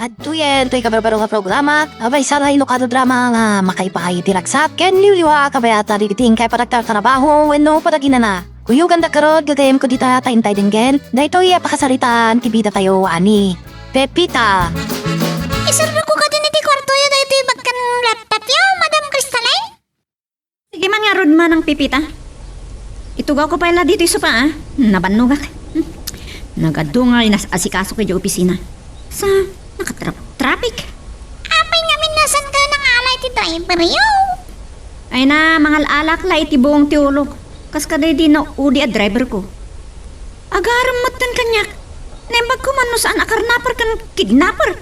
At tuyen, to'y kabarbaro nga programa, abay saray lokado drama nga makaipahay tiraksat, ken liwliwa kabayata rigiting kay paraktar trabaho, wenno padagina na. Kuyugan da karod, gagayem ko dita taintay dinggen, dahito'y pakasaritaan, tibida tayo ani. Pepita! Isurdo ko ka din iti kwarto yun dahito yung bagkan laptop yaw, Madam Crystalline? Sige man nga rod man ang pipita. Itugaw ko pala dito iso pa nabanugak. Nagadungal na asikaso kay opisina. Sa nakatraffic. Apay nga minasan ka ng alay ti driver yaw. Ay na mga alak la iti buong tiulog. Kas kaday di na udi a driver ko. Agaram matan kanyak. Nembag ko man no saan akarnapar kan kidnapper.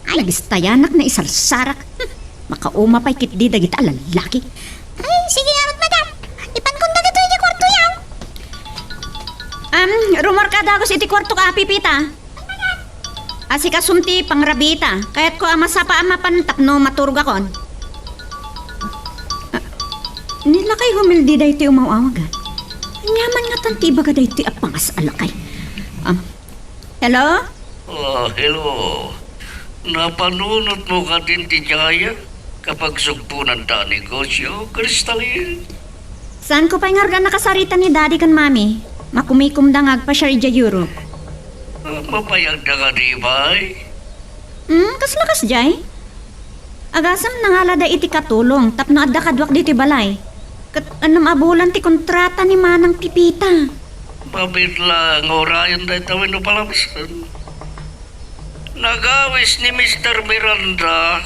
Ay nagistayanak na isarsarak. Makauma pa'y kitdi dagit a lalaki. Ay, sige nga madam. Ipankon na dito yung kwarto yaw. Rumor ka dagos iti kwarto ka pipita. Asika sumti pangrabita. Kaya't ko amasapa amapan tapno maturog akon. Nila kay humildi da iti umawawagan. Nyaman nga tantiba ka da iti apangas alakay. Hello? Hello. Napanunot mo ka din ti Jaya kapag sugpunan ta negosyo, Crystalline. Saan ko pa nga nakasarita ni daddy kan mami? Makumikum da ngagpa siya ija Europe. Mapayag na ka di bay? Kaslakas jay? Agasam nangala da iti katulong tapno adda kadwak diti balay. Kat anam abulan ti kontrata ni manang pipita. Mabit lang orayan dahil tawin no palabsan. Nagawis ni Mr. Miranda.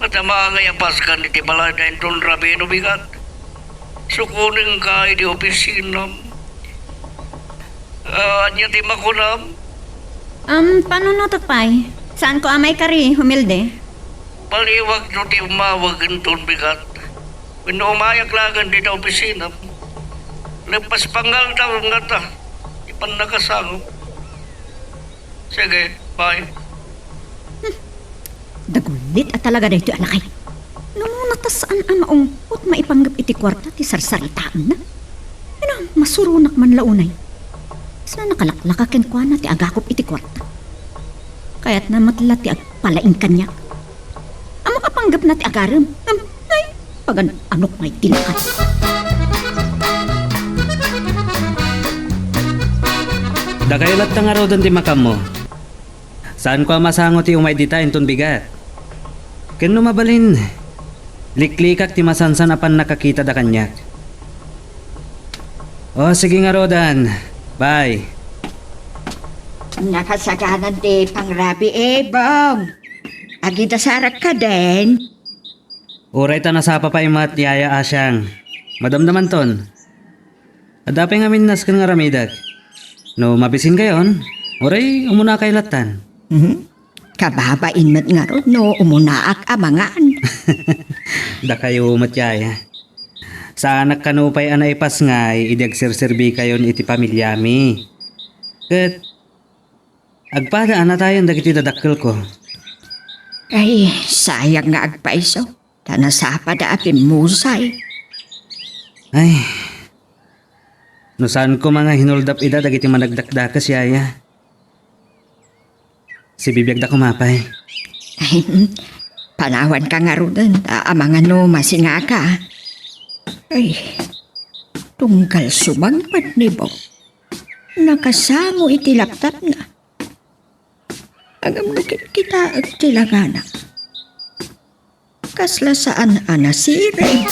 Matama nga yapaskan iti balay na itong rabino bigat. Sukunin ka iti opisina. Anya ti makunam. Paano no tapay? Saan ko amay kari, humilde? Paliwag no ti umawag itong bigat. Kung umayak lagan di na opisina. Lepas panggal daw nga ta. Ipan nakasangop. Sige, bye. Dagulit at talaga dahito alakay. Namunatas saan maungkot maipanggap iti kwarta ti sarsaritaan na. Masurunak man launay. Saan nakalaklakakin kwa na ti agakop iti kwarta. Kaya't na matla ti agpalaing kanyak. Amo kapanggap na ti agaram. Ay, pagan anok may tilakan. Dakailat na nga raw doon ti makam mo. Saan ko masangot ti umay dita inton bigat? Kano mabalin? Liklikak ti masansan apan nakakita da kanyak. O sige nga Rodan. Bye. Nakasaganan ti pangrabi bong. Agita sarak ka din. Uray ta nasapa pa imat yaya asyang. Madamdaman ton. Adapay nga minnas kan nga ramidag. No mabisin kayon. Uray umuna kay latan. Kababain mat nga ron no umunaak amangan. Da kayo matyaya. Sa anak kanupay anay pas nga idiagserserbi kayon iti pamilyami. Ket agpada ana tayon dagiti dadakkel ko. Ay, sayang nga agpaiso. Tanasapa da apin musay. Ay. No saan ko mga hinuldap ida dagiti managdakdakas yaya. Si bibiyag da kumapay. Ay, panawan ka nga ron. Amangan no masinga ka. Ay, tunggal sumangpad ni Bo. Nakasango iti laptop na. Agam nukit kita at tilagana. Kasla saan anasire.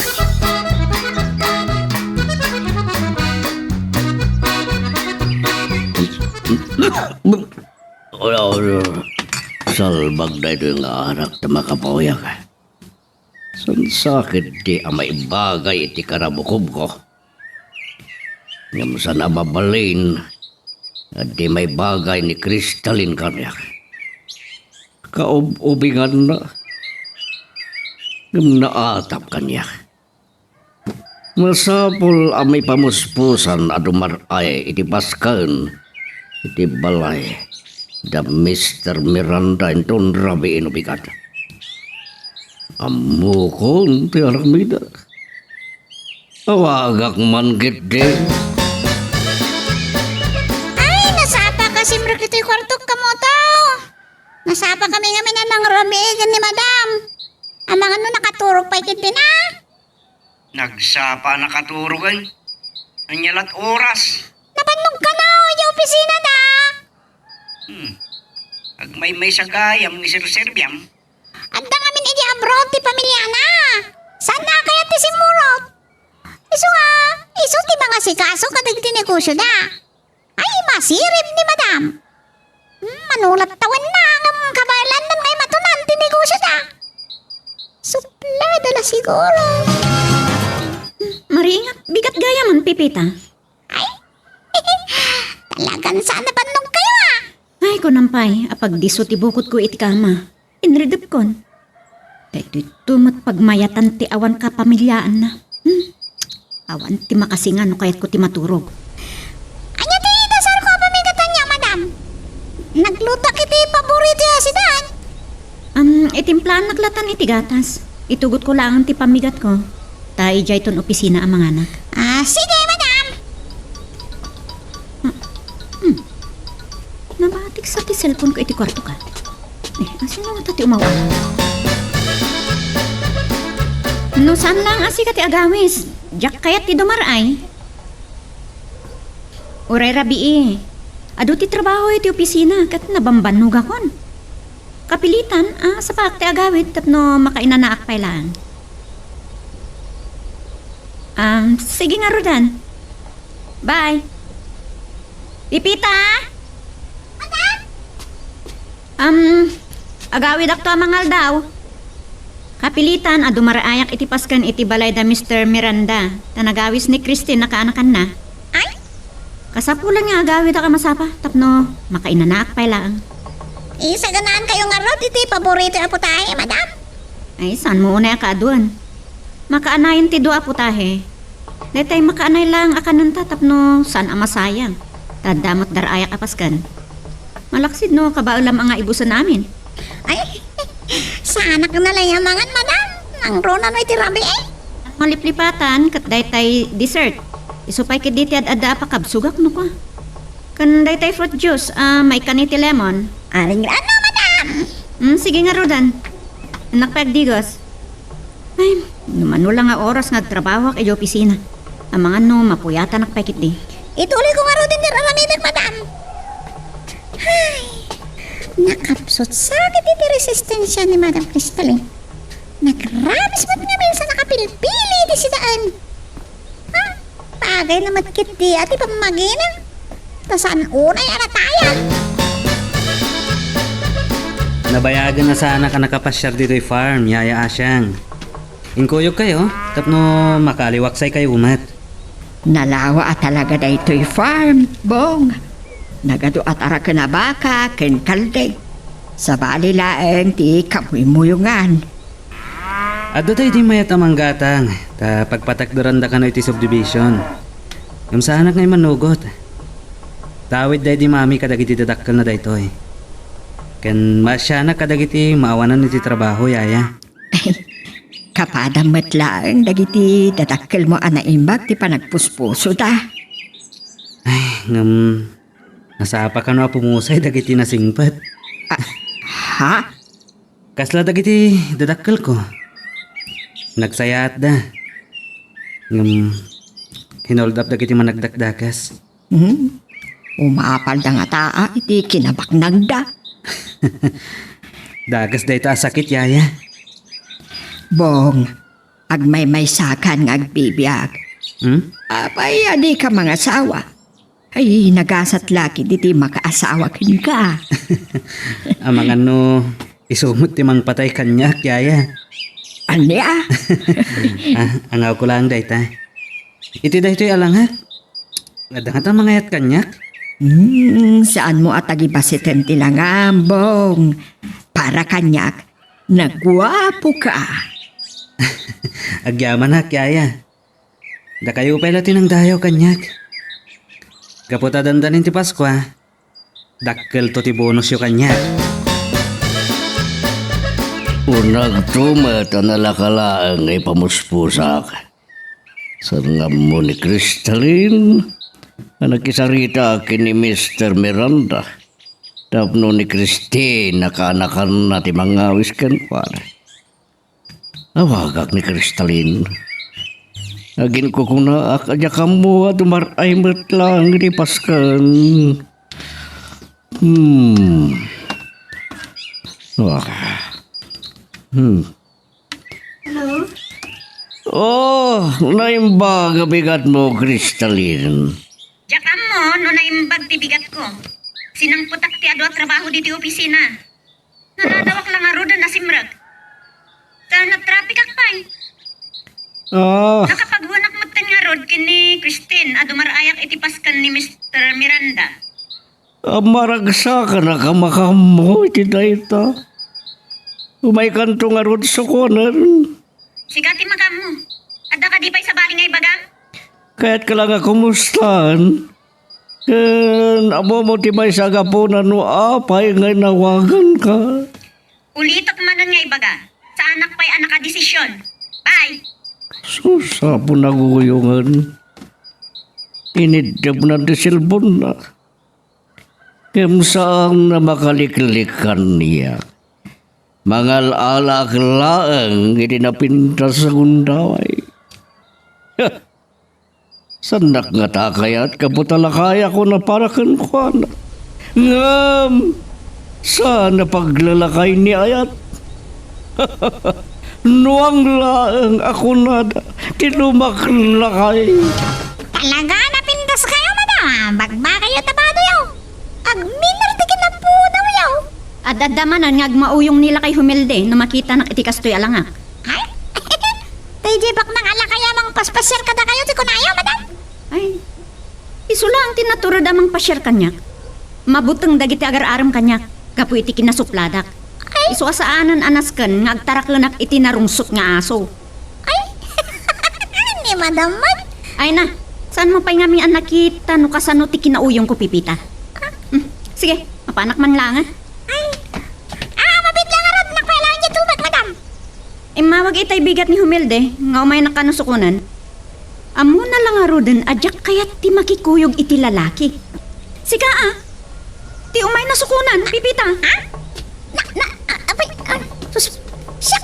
Salbag na ito yung anak na makapawayak. San sakit di amay bagay iti karabukob ko. Ngam sana mabalin at di may bagay ni Crystalline kanyak. Kaub-ubingan na. Ngam naatap kanyak. Masapol amay pamuspusan adumar ay iti paskan iti balay. Da Mr. Miranda inton rabi inubigat. Amo ko ti aramida. Awagak man gede. Ay, nasapa ka simrek ito yung kwarto ka mo tao. Nasapa kami nga ng rabigan ni madam. Ang mga no nakaturog pa ikit na. Nagsapa nakaturugan. Anyalat oras. Napanog ka na yung opisina na. Ag may sagayam ni Sir Serbiam. Anda kami ni abroad ti pamilya na. Saan na kaya ti simurot? Iso ti mga sikaso kadag ti negosyo na. Ay, masirip ni madam. Manulat tawan na ang kabalan ng may matunan ti negosyo na. Suplada la siguro. Maringat, bigat gaya man, Pipita. Talagang sana panog kayo ah. Ay, kunampay, apag diso ti bukod ko iti kama. Inredep kon. Dahito tumot pagmayatan ti awan ka pamilyaan na. Awan ti makasingan no kayat ko ti maturog. Anya ti dasar ko pamigatan niya, madam. Nagluto kiti paborito ya si Dan. Itimplaan naglatan iti gatas. Itugot ko lang ti pamigat ko. Tayo jay ton opisina ang mga anak. Sige, madam. Nabatik sa ti cellphone ko iti kwarto ka. Asin na mata ti umawa. No, saan lang asi ka ti agawis? Diyak kayat ti dumaray. Uray rabi adu ti trabaho iti opisina kat nabambanog akon. Kapilitan, sa pakti agawid tapno makainanaak pa lang. Sige nga Rodan. Bye. Pipita? Agawid ak to mangal daw. Kapilitan, dumarayak iti paskan iti balay da Mr. Miranda. Tanagawis ni Christine nakaanakan na. Ay? Kasapulan nga agawid ak masapa tapno makainanaak pa lang. Isa ganaan kayo nga rod, iti paborito na putahe, madam. Ay, saan mo una ka doon? Makaanayin ti doa putahe. Detay makaanay lang akanan tapno saan ang masayang. Tadamot darayak apaskan. Malaksid no, kabaulam ang ibusan namin. Ay, sana ka nalayamangan, madam. Ang rona no iti rabi eh. Maliplipatan, kat daytay dessert. Isupay kit diti ad-ada pa kabsugak no ka. Kan daytay fruit juice, may kaniti lemon. Aring ano, madam. Sige nga Rodan. Nakpagdigos. Ay, numano lang nga oras nga trabaho kay opisina. Ang mga no, mapuyatan nakpakit di. Ituloy ko nga ro din niraraminan, madam. Ay, nakapsot sakit iti resistensya ni Madam Crystal. Nagrabis mo't nga minsan nakapilpili di si daan. Bagay na matkit di ati pamaginan. Tasaan unay aratayan. Nabayagan na sana ka nakapasyar dito'y farm, Yaya Asyang. Inkuyog kayo, tapno makaliwaksay kayo umat. Nalawa at talaga da ito'y farm, Bong. Nagado at ara ka na baka, ken kalde. Sa bali laeng ti kamuyungan. At doon di mayat amang gatang, ta pagpatakdaran da ka na iti subdivision. Yung sa anak ngay manugot. Tawid da di mami kadagiti dadakkel na da ito'y. Ken masya na kadagiti maawanan iti trabaho, Yaya. Kapadamat lang, dagiti dadakkel mo anaimbag ti panagpuspuso da. Nasapa ka na pumusay dagiti nasingpat. Ha? Kasla dagiti dadakkel ko. Nagsayat da. Hinold up dagiti managdakdakas. Umapal da nga taa, iti kinabaknag da. Dagas da ita sakit, Yaya. Bong, agmay sakan nga agbibiyag. Apay, adi ka mga asawa. Ay, nagasat laki diti makaasawa kin ka. Amang ano, isumot timang patay kanyak, Yaya. Anya? Angaw ko lang da ita. Iti da ito'y alangat. Adangat ang mga yat kanyak. Saan mo at agibasiten tilangam, Bong? Para kanyak, nagwapo ka. Agyaman hak, Yaya. Da kayo pala tinang dayaw kanyak. Kaputa dandanin ti Paskwa. Dakkel to ti bonus yung kanyak. Unang tumat ang nalakalaang ay pamuspusak. Sarangam mo ni Crystalline, ang nakisarita akin ni Mr. Miranda. Tapno ni Christine, nakaanakan na ti mga wiskan pa. Awagak ni Kristalin. Agin ko kung naakadya ka mo at umaray mo't lang di paskan. Oh, naimba gabigat mo, Kristalin. Jakam mo, no naimbag ti bigat ko. Sinangputak ti adwa trabaho di ti opisina. Nanadawak lang aro na simrag. Sana traffic akpay. Ah, Nakapagwanak mo nga rod kini Christine adumarayak iti paskan ni Mr. Miranda. maragsa ka na kamakamo, iti dayta. Umay kanto nga rod sa konan. Sigati magam mo. Adda ka di pa'y sa balingay bagam? Kaya't ka lang kumustan. Amo mo ti may sagapunan no apay nga nawagan ka. Ulitok manon nga ibaga. Sa anak pa'y anak ka desisyon. Bye! Susapo na guyungan. Inidab na di silbon na. Kem saan na makaliklikan niya. Mangal alak laang itinapinta sa gundaway. Sandak nga takayat kaputalakaya ko na para kankwana. Ngam! Sana paglalakay ni Ayat. Nuang laang ako na tinumaklakay. Talaga napindas kayo, madam. Bagba kayo tabado yaw. Agminartikin na po daw yaw. Adadamanan nga agmauyong nila kay Humilde na makita na iti kastoy alangak. Ay? Tayjibak nang ala kaya mang paspasyal kada kayo ti kunayo, madam. Ay, iso lang tinaturad amang pasyar kanyak. Mabutang dagiti agar-aram kanyak. Kapu iti kinasupladak. Iso asaanan anasken nga agtaraklenak iti narungsot nga aso. Ay? Ni madam man. Ay na, saan mo pa'y ngami ang nakita no kasano ti kinauyong ko pipita? Sige, mapanak man lang Mabit lang arad. Nakpailangan niya tubag, madam. Mawag itay bigat ni Humilde, nga umay nakanusukunan. Amo na lang arudan, adyak kayat ti makikuyog iti lalaki. Siga ti umay nasukunan, pipita. Abay, sus, siya,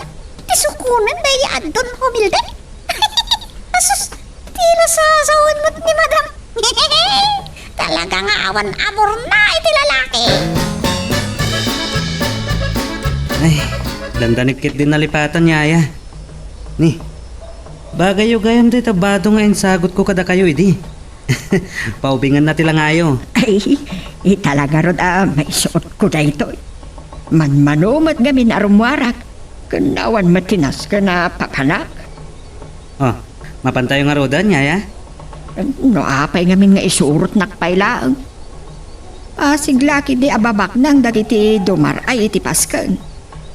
tisukunan dahil adon humilde. Sus, tila sasawin mo't ni madam. Talaga nga awan abor na iti lalaki. Ay, dandanikit din nalipatan niya, ya. Ni, bagay yung gayam di tabado nga insagot ko kada kayo, idi. Paubingan na tila ngayo. Ay, talaga rod may suot ko na ito. Manmanumat gamin arumwarak. Kanawan matinas ka na papanak. Oh, mapantayo nga rodan niya, ya. No apay ngamin nga isurot nakpailaang. Siglaki di ababak nang dagiti dumar ay iti pasken.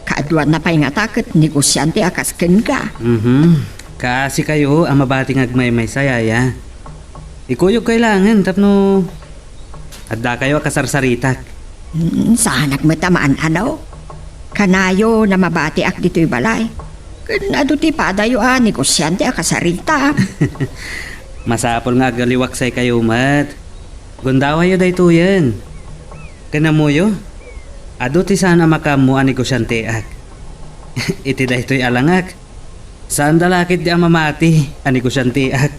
Kaadwan na pay nga takot negosyante akasken ka. Kasi kayo ang mabating agmay-may saya, ya. Ikuyog kailangan, tapno adda kayo akasarsaritak. Sahanak matamaan ano? Kanayo na mabati ak dito'y balay. Kanado ti padayo negosyante akasarita. Masapol nga agaliwaksay kayo, mat. Gundawa yo dayto yan. Kanamuyo, ado ti sana makamu ang negosyante ak. Iti dayto'y alangak. Saan dalakit di ang mamati ang negosyante ak.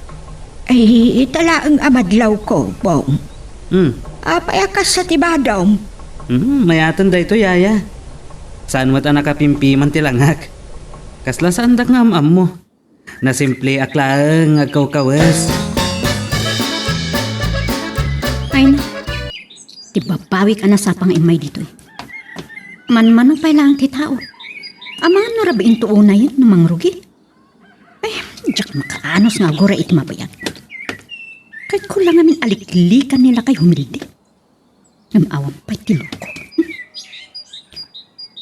Ay, talaang amadlaw ko, Bong. Apay akas sa tibadaw. Mayatan dayto, yaya. Saan mo't ang nakapimpiman tilangak. Kasla saan dak nga am mo. Na simple aklang agkaw-kawas. Ay na, di babawi ka na sa pang-imay dito eh. Man-mano pa lang ti tao. Amangan no rabiin tuunay yun namang rugi. Ay, diyak makaanos nga gora iti mabayag. Kahit ko lang amin aliklikan nila kay Humilde. Namawang pa'y tiloko.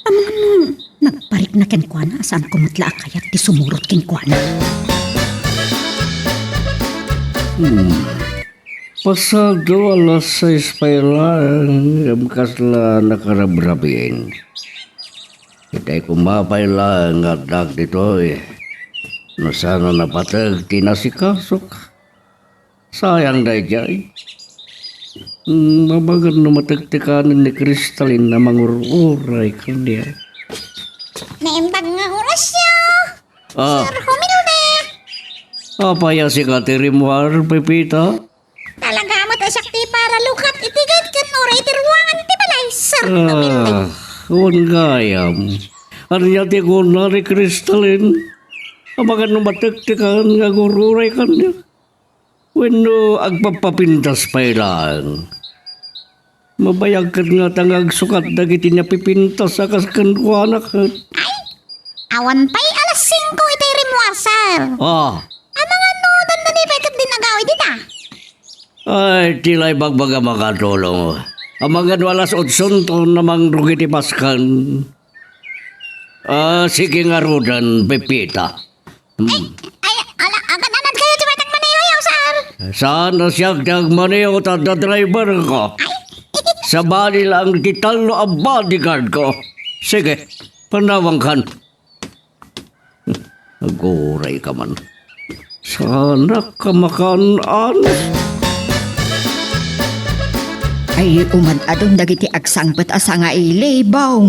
Amangan no, nagparik na kenkwana saan kumatla kayat ti sumurot kenkwana. Pasado alas 6 pa lang, kasla nakarabrabin. Itay kumapay lang at dag dito eh. No sana napatag tinasikasok. Sayang dahi jay. Mabagan na matagtikanan ni Kristalin na mangururay kanya. Naimbag nga orasyo. Ah, Sir Humilde. apaya si Katerimwar, Pepita? Talaga mo tayo sakti para lukat itigay kan oray tirwangan ti balay, Sir Humilde. Huwag gayam. Arya ti ko na ni Kristalin. Amagan na matagtikanan nga ngururay kanya. Weno agpapapintas pa ilang. Mabayag ka nga tangag sukat dagiti niya pipintas sa kaskanwanak. Awan pa'y alas 5 itay rimuar, Sir. Ah, Mga no, dandanipay kat din nagawi dita. ay tilay bagbaga makatulong. Amagan walas 8 to namang rugiti paskan. Sige nga rudan, Pepita. Ay, agad anad kayo di batang manayayaw, Sir. Saan na siya nagmaniyo tada driver ko? Sa bali lang kitalo ang bodyguard ko. Sige, panawang kan. Naguray ka man. Sana ka makanaan. Ay, umadadong dagiti agsangpet asa nga ilibaw.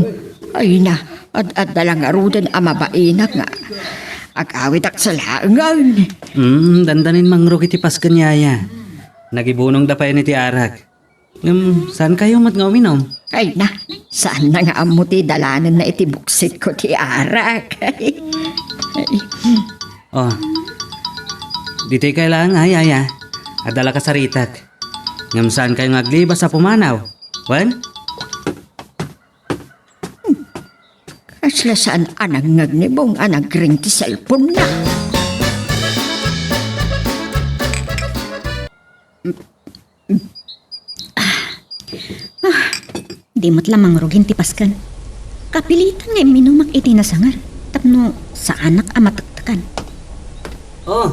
Ay na, at dalang arudan amabainak nga. Agawit ak salangan. Dandanin mangrog iti paskan yaya. Nagibunong dapay ni ti Arak. Saan kayo mat nga uminom? Ay na, saan na nga amo ti dalanan na iti buksit ko ti arak. Oh, dito'y kailangan ay yaya. Adala ka sa ritak. Ngam saan kayo ngagliba sa pumanaw? Wan? Asla saan anang ngagnibong anang ring ti cellphone na. Di mat lamang rugin ti paskan. Kapilitan nga minumak iti nasangar. Tapno sa anak amatagtakan. Oh,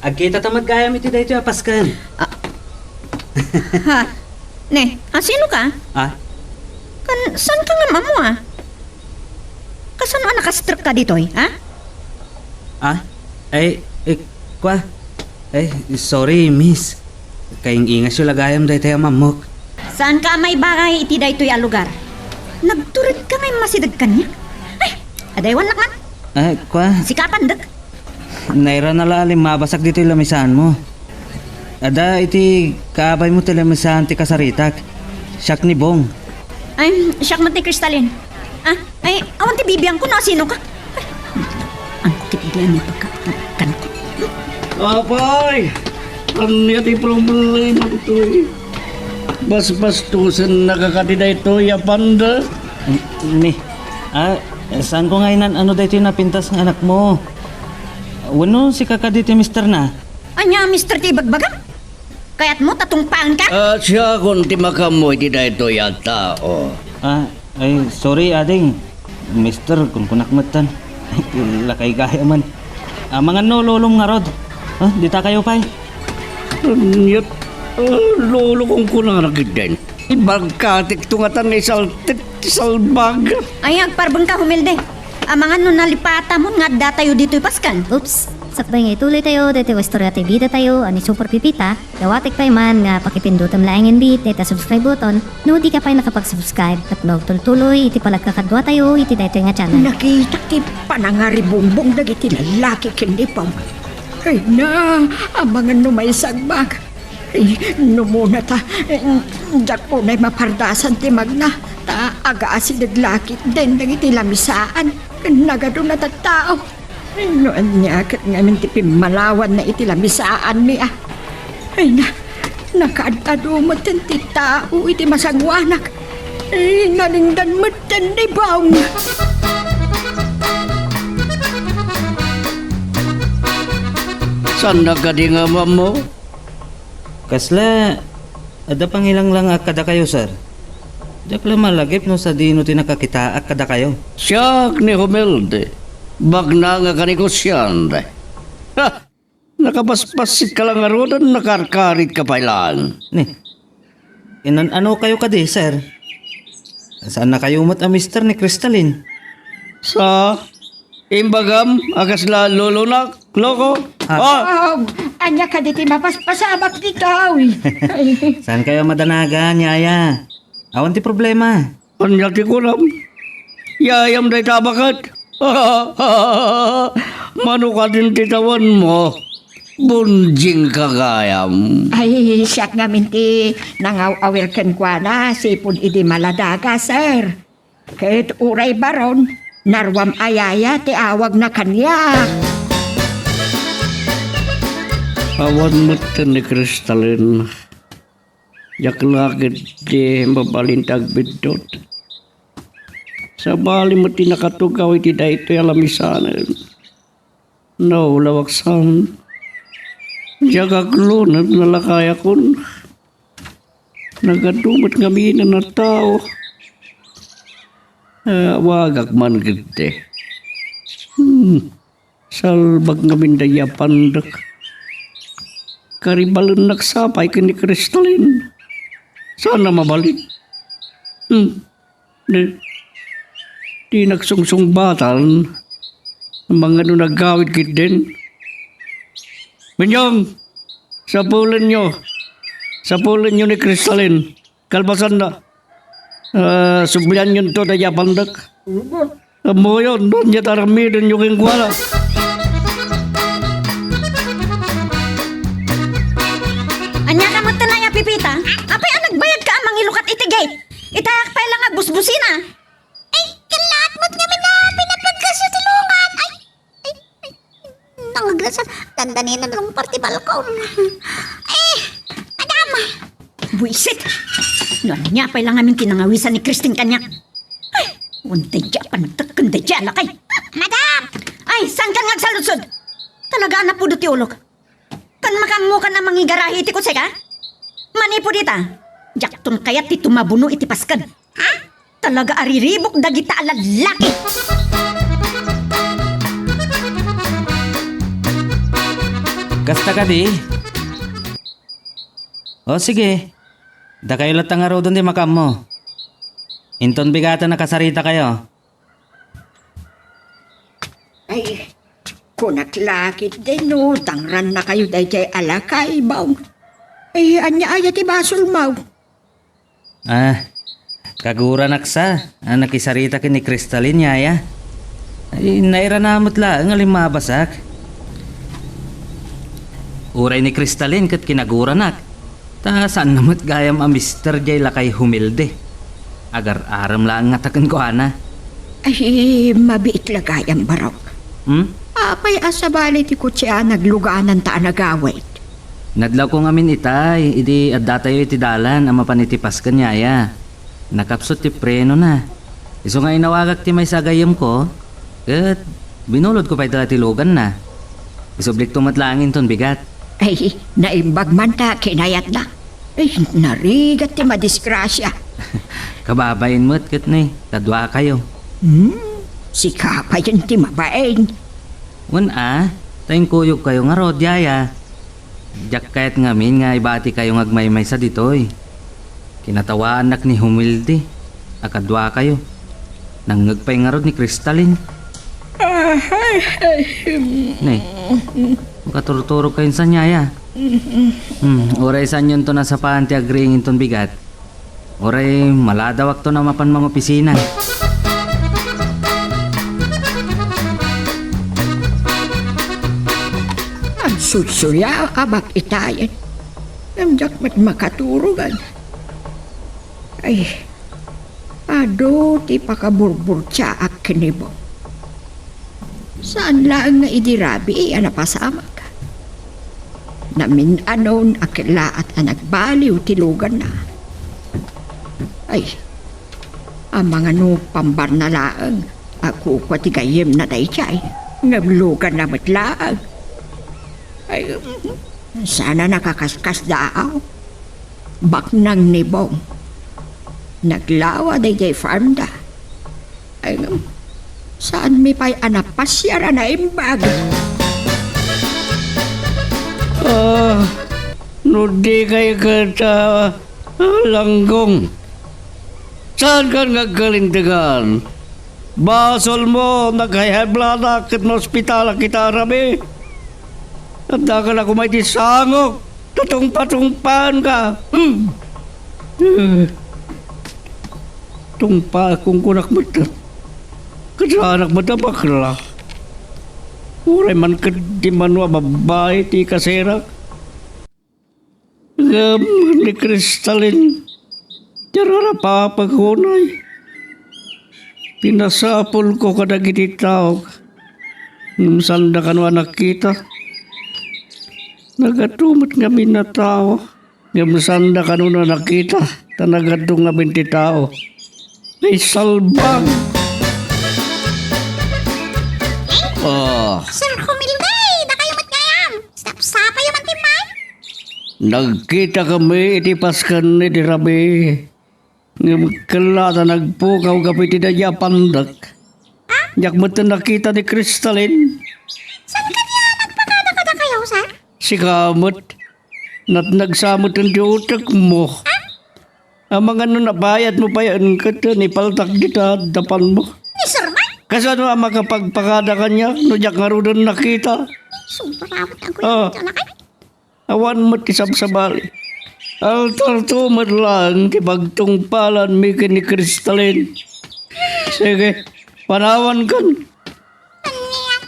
agkita tamad gayam iti dayto ya paskan. Ha? Ne, sino ka? Ah, Saan ka nga mamo Kasano nakastrip ka dito ha? Kwa? Sorry miss. Kayong ingas yung lagayam dayto ya mamok. Saan ka may bagay iti daytoy a lugar? Nagturid ka may masidag kanya? Ay, adaywan nakman. Kwa? Sikapan dak. Naira na lalim mabasak dito yung lamisan mo. Ada iti kaabay mo ti lamisan ti kasaritak. Siyak ni Bong. Ay, siyak man ti Kristalin. Ay, awan ti bibiyang ko na sino ka? Ay, ang kutibigan niya pagkatan ko. Apay! Ano ti problema ito eh? Bas-bastusan nakakatida ito, yapanda. Ni, saan ko ngayon ano dito yung napintas ng anak mo? Wano si kakaditi mister na? Anya, Mr. T. Bagbaga? Kaya't mo tatungpaan ka? Siya kung timakamoy tida ito yata, oh. Sorry ading. Mister, kung kunakmatan. Lakay gaya man. Mga nololong nga rod. Di ta kayo pa'y. Anyat, lolo kong kunanakit din. Ibagkatik tungatan ni salbag. Ay, agparbang ka, humilde. Mga nun nalipata mo nga datayo dito'y paskan. Oops, sakbay nga ituloy tayo, dito Wastorya TV tayo, ani Super Pipita, dawatik pa man nga pakipindutan laing bit, dito subscribe button, no di ka pa nakapag-subscribe, at no tuloy iti palagkakadwa tayo, iti dito nga channel. Nakita ti panangari bumbong dagiti lalaki kindi pa. Ay na, ang mga numay sagbag. Ay, numuna ta, jak po na'y mapardasan ti magna, ta aga asin naglaki, den dagiti lamisaan, nagado na tattao. Ay, noon niya, kat ngamin ti pimalawan na iti lamisaan niya. Ay na, nakaadado mo ti tao iti masagwanak. Ay, nalingdan mo tan ni Bong. Saan nagkadi nga mo? Kasla, ada pangilang lang akada kayo sir. Jakla malagip no sa dino tinakakita akada kayo. Siya ni Humilde. Bagna nga kanikusyande. Ha! Nakapaspasit ka lang nga rodan, nakarkarit ka pa ilan. Ni, ano kayo kadi sir? Saan na kayo mat a mister ni Kristalin? Sa Imbagam, akas la lulunak, loko. Bong, anya ka diti mapaspasamak dito. Ay, Saan kayo madanagan, yaya? Awan ti problema. Anyati ko lang. Yayam day tabakat. Mano ka din titawan mo. Bunjing kagayam. ay siyak nga minti nangaw-awil ken kwa na sipon idi maladaga, sir. Kahit uray baron, narwam ayaya ti awag na kanya. Awan mo ni Kristalin. Yak lakit di mabalintag bidot. Sa bali mo tinakatugaw iti da ito alamisanan. No, lawaksan. Jagaglunag nalakaya kun. Nagadumot kami na tao. Wagak man gite. Salbag ngamin daya pandak. Karibalun nagsapay ka ni Kristalin. Sana mabalik. Di nagsungsong batal. Ang mga nagawid kit din. Minyong, sapulan nyo. Sapulan nyo ni Kristalin. Kalbasan na. Sublian yun to na yapandak. Amo yun, doon niya taramidin yung kingkwala. Anya ka mo tanaya, Pipita? Apay ang nagbayad ka amang ilukat itigay. Itayak pa lang nga busbusina. Ay, kalat mo't nga na pinapagkas sa tulungan. Ay, nangaglasan. Dandanin na lang party balkon. Madam. Buisit! Noon niya pa lang namin kinangawisan ni Christine kanya. Ay, unday dya panagtak kunday dya lakay. Madam. Ay, saan ka ngagsaludsod? Talaga na po ti ulok. Kan makamu ka na mangigarahi iti kusay ka? Manipo dita. Jakton kayat ti tumabuno iti paskan. Ha? Talaga ariribok dagita alalaki. Kasta ka di? O sige. Da kayo latang araw doon di makam mo. Inton bigata na kasarita kayo. Ay, kunaklakit din no, tangran na kayo day kay alakay, bawng. Ay, anya ayat ibasol maw. Kagura naksa. Nakisarita kin ni Kristalin, yaya. Ay, naira namot lang, alimabasak. Uray ni Kristalin kat kinagura nak. Ta saan namot gayam a Mr. J lakay humilde. Agar aram lang nga takan ko ana. Ay, mabiit lagayang barok. Apay asabali ti kutsia nagluganan ta nagawit. Nadlaw ko ngamin itay, idi adda tayo iti dalan ang mapanitipas kanyaya. Nakapsot ti preno na. Iso nga inawagak ti may sagayam ko, kat binulod ko pa ito tilugan na. Isublik tumatlangin ton bigat. Ay, naimbag man ta, kinayat na. Ay, narigat ti madisgrasya. Kababayin mo't kat ni, kadwa kayo. Si kapayan ti mabain. Tayong kuyog kayo nga rod, yaya. Diyak kayat ngamin nga ibati kayo ngagmaymay sa ditoy. Kinatawaan nak ni humilde. Akadwa kayo. Nangagpay nga rod ni Kristalin. Nay, makaturuturo kayo sa nyaya. Oray san yun to nasa panti agreeing ton bigat. Oray maladawak to na mapan mga opisina. Ang susuya, abak itayan. Namjak mat makaturugan. Ay, ado ti pakaburbur tsaak kinibo. Saan lang nga idirabi anapasama ka? Namin anon akila at anagbaliw tilugan na. Ay, ang mga no pambar na laang, ako kwa tigayim na daychay, ngablugan na matlaang. Ay, sana nakakaskas daaw. Baknang nibong. Naglawa dayjay farm da. Ay, saan mi pa'y anapasyara na imbag? No di kayo kata langgong. Saan ka nagkalintigan? Basol mo, nagkahebla na kat na ospital kita rami. At dakan ako may disangok. Tatong-patungpaan ka. Tungpa akong kunak mata. Kasanak mata bakla. Uray man ka di manwa babae ti kasera. Ngam ni Kristalin. Jarara papagunay. Pinasapol ko kada giti tao. Sanda kanwa nakita. Nagatumot nga na tao. Sanda kanwa nakita. Tanagadong nga binti tao. May salbang. Sir Humilday, na kayo matgayam. Sapa yung mantimay. Nagkita kami iti paskan ni Dirabi. Kalata nagpukaw kapit na niya pandak. Yak mo nakita ni Kristalin. Saan ka niya nagpakada-kada kayo, sir? Si Kamot. Nagsamot ang diutak mo. Ang mga nabayad mo pa yan kata ni paltak kita dapan mo. Ni sir ba? Kasano ang makapagpakada kanya? No yak nga rin nakita. Sobrang ang Ah. kuya na kayo. Awan mo tisab-sabali. Altar tumad lang, kipagtungpalan mi ni Kristalin. Sige, panawan kan. Aniyan.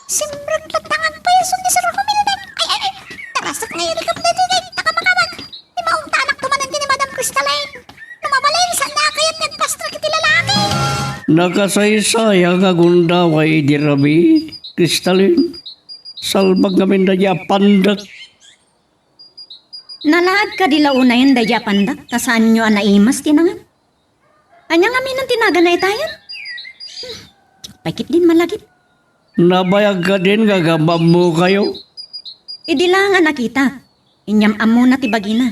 Simbrang latangan pa yung ni Sir Humilday. Ay. Tarasak na yung likap na tigay. Takamakawag. Di maong tanak tumanan din ni Madam Crystalline. Lumabalin, saan na kaya't nagpastra kiti lalaki? Nakasaysaya ka gundaway di Rabi, Kristalin. Salbag namin na niya pandak. Nalaad ka di launayan da Japandak, kasaan nyo anaimas tinangan. Anya nga minang tinaga na itayan. Pakit din malagip. Nabayag ka din, gagambam mo kayo. Idi lang nga nakita. Inyam amo na tibagina.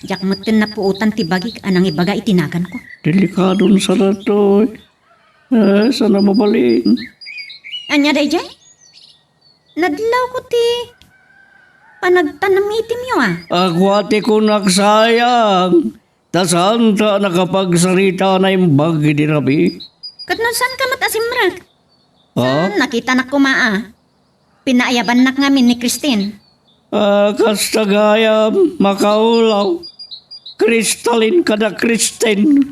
Jak mutin na puutan tibagik anang ibaga itinagan ko. Delikadon sa nato. Sana mabalin. Anya day jay? Nadlaw ko ti panagtanam itim yo ah. Akwati ko nagsayang. Tasanta nakapagsarita na yung bagi di Rabi. Katnon saan ka matasimrag? Ha? Nakita na kumaa. Pinaayaban na ngamin ni Christine. Kastagaya makaulaw. Kristalin kada Kristen.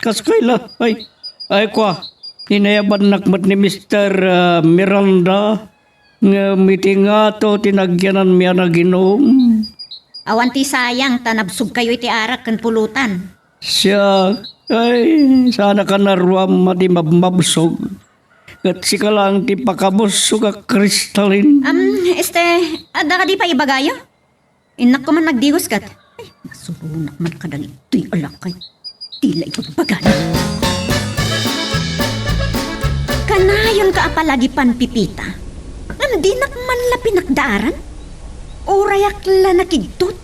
Kaskaila. Ay kwa. Hinayaban nakmat ni Mr. Miranda. Nga mitingato tinagyanan miya na ginom. Awan ti sayang tanabsog kayo iti arak kan pulutan. Siya. Ay, sana ka naruam mati mabsog. Kat si ka lang ti pakabusog ka Kristalin. Ada ka di pa ibagayo? Inak ko man nagdigos kat. Ay, masubunak man ka dali. Ito'y alakay. Tila ipagbagan. Kanayon ka apalagi panpipita. Hindi nak man la pinakdaaran? Urayak la nakigtot?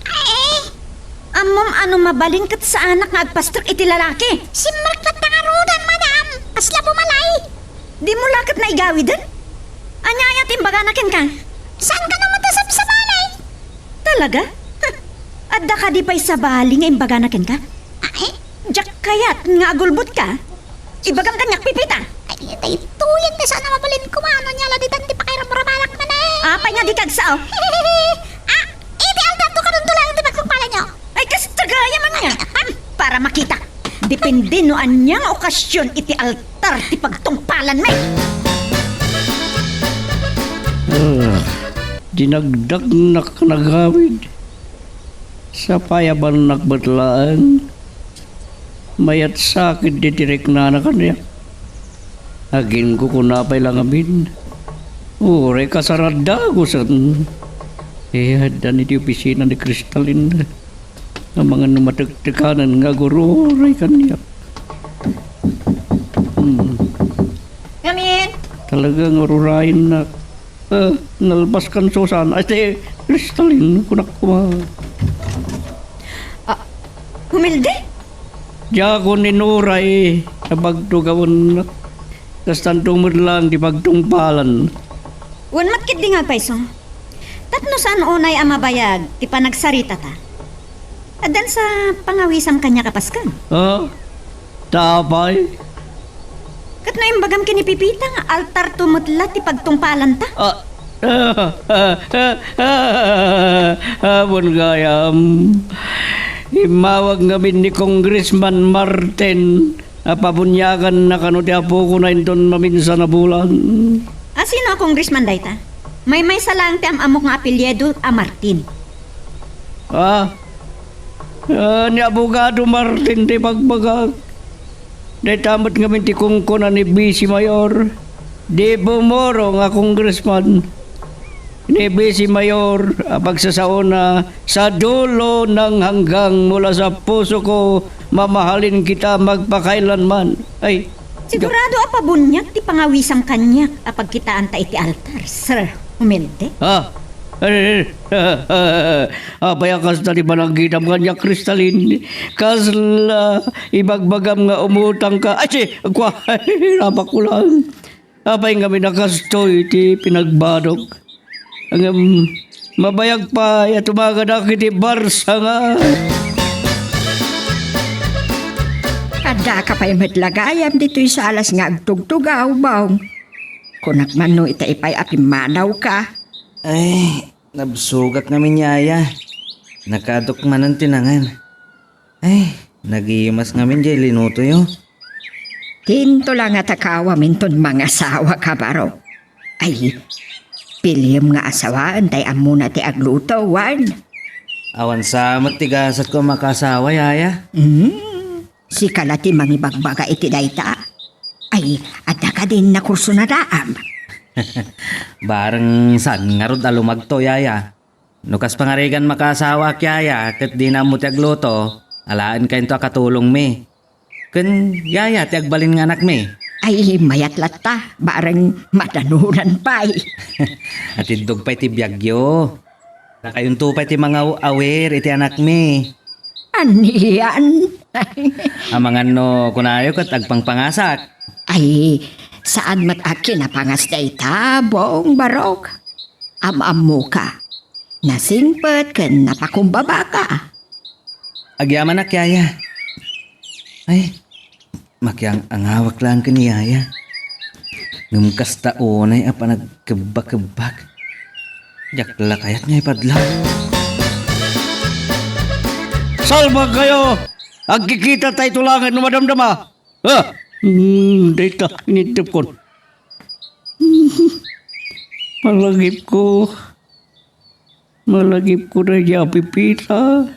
Amom ano mabalin kat sa anak nga agpastrak iti lalaki. Si Mark na tangarudan, madam. Asla bumalay. Di mo lakat na igawidan? Anyaya timbaga nakin ka. Saan ka naman tasap sa balay? Talaga? Adda ka di pa'y sa bali nga imbaga nakin ka? Ay, Jak kayat nga agulbot ka? Ibagam kanyak pipita. ay, tuyan na sana mabalin ko ano niya laditan di pakiramramanak man eh. Apay nga di kagsao. Iti aldan to kanun tulang di magkukpala nyo. Ay kastagaya man niya. Para makita. Depende no anyang okasyon iti altar ti pagtungpalan may. Dinagdag na nagawid. Sa payaban nakbatlaan. Mayat sakit di direk na kanya. Agin ko kunapay lang amin. Ure kasarada ko sa... dan iti opisina ni Kristalin. Ang mga numatagtikanan nga guro. Ure kanya. Gamin. Talagang ururain na. Nalabas kan Susan. Ay, Kristalin. Kunak ko Humilde? Diya ko ninuray sa pagtugawan na. Kastan tumod lang di pagtungpalan. Wan matkit di nga paiso. Tatno saan unay amabayag ti panagsarita ta. Adan sa pangawisam kanya kapaskan. Ha? Tapay. Kat na imbagam kinipipita nga altar tumutla ti pagtungpalan ta. Abon gayam. Imawag ngamin ni Congressman Martin. Pabunyagan na kano ti apo ko na inton maminsan na bulan. Sino a congressman dayta? May salang ti amok nga apelyedo a Martin. Ni abogado Martin ti pagbagag. Day tamat ngamin ti kungkuna ni Vice Mayor. Di bumoro nga congressman. Ni Vice Mayor pagsasauna sa dulo ng hanggang mula sa puso ko mamahalin kita magpakailanman. Ay, Sigurado a pabunyak ti pangawisang kanyak a pagkitaan ta iti altar, Sir Humilde. Payakas na di ba nang gitam kanya, Kristalin? Kasla, ibagbagam nga umutang ka. Ay, kwa, rapak ko lang. Apay nga minakastoy ti pinagbadok. Ang mabayag pa, at umagadak iti barsa nga. Kada ka pa'y matlagayam dito'y salas nga agtugtugaw, bong. Kunak man no itaipay apimanaw ka. Ay, nabsugat namin yaya. Nakadok man ang tinangan. Ay, nagimas ngamin jay linuto yo. Tinto lang at akawa minton mga asawa ka baro. Ay, piliyam nga asawaan tay amuna ti agluto, wan. Awan sa matigasat ko makasawa yaya. Si kalati mangibagbaga iti dayta. Ay, adda ka din na kurso na daam. Bareng san nga rod alumagto yaya. Nukas pangarigan makasawa kyaya ket di na mo ti agluto. Alaan kayo to katulong me. Kun yaya ti agbalin nga anak me. Ay, mayatlat ta. Bareng madanuran pa. At idog pa iti biyagyo. Nakayunto pa iti mga awer iti anak me. Aniyan? Ang mga no kunayo kat agpangpangasak. Ay, saan mat akin na pangas dayta, bong barok? Am mo ka. Nasingpet ken napakumbaba ka. Agyaman na kyaya. Ay, makyang angawak lang kaniyaya. Ngumkas taonay apa nagkabak-kabak. Yakla kayat nga ipadlaw. Salva kayo! Agkikita tayo tulangan ng madamdama! Data, initip ko. Malagip ko. Malagip ko na niya pipita.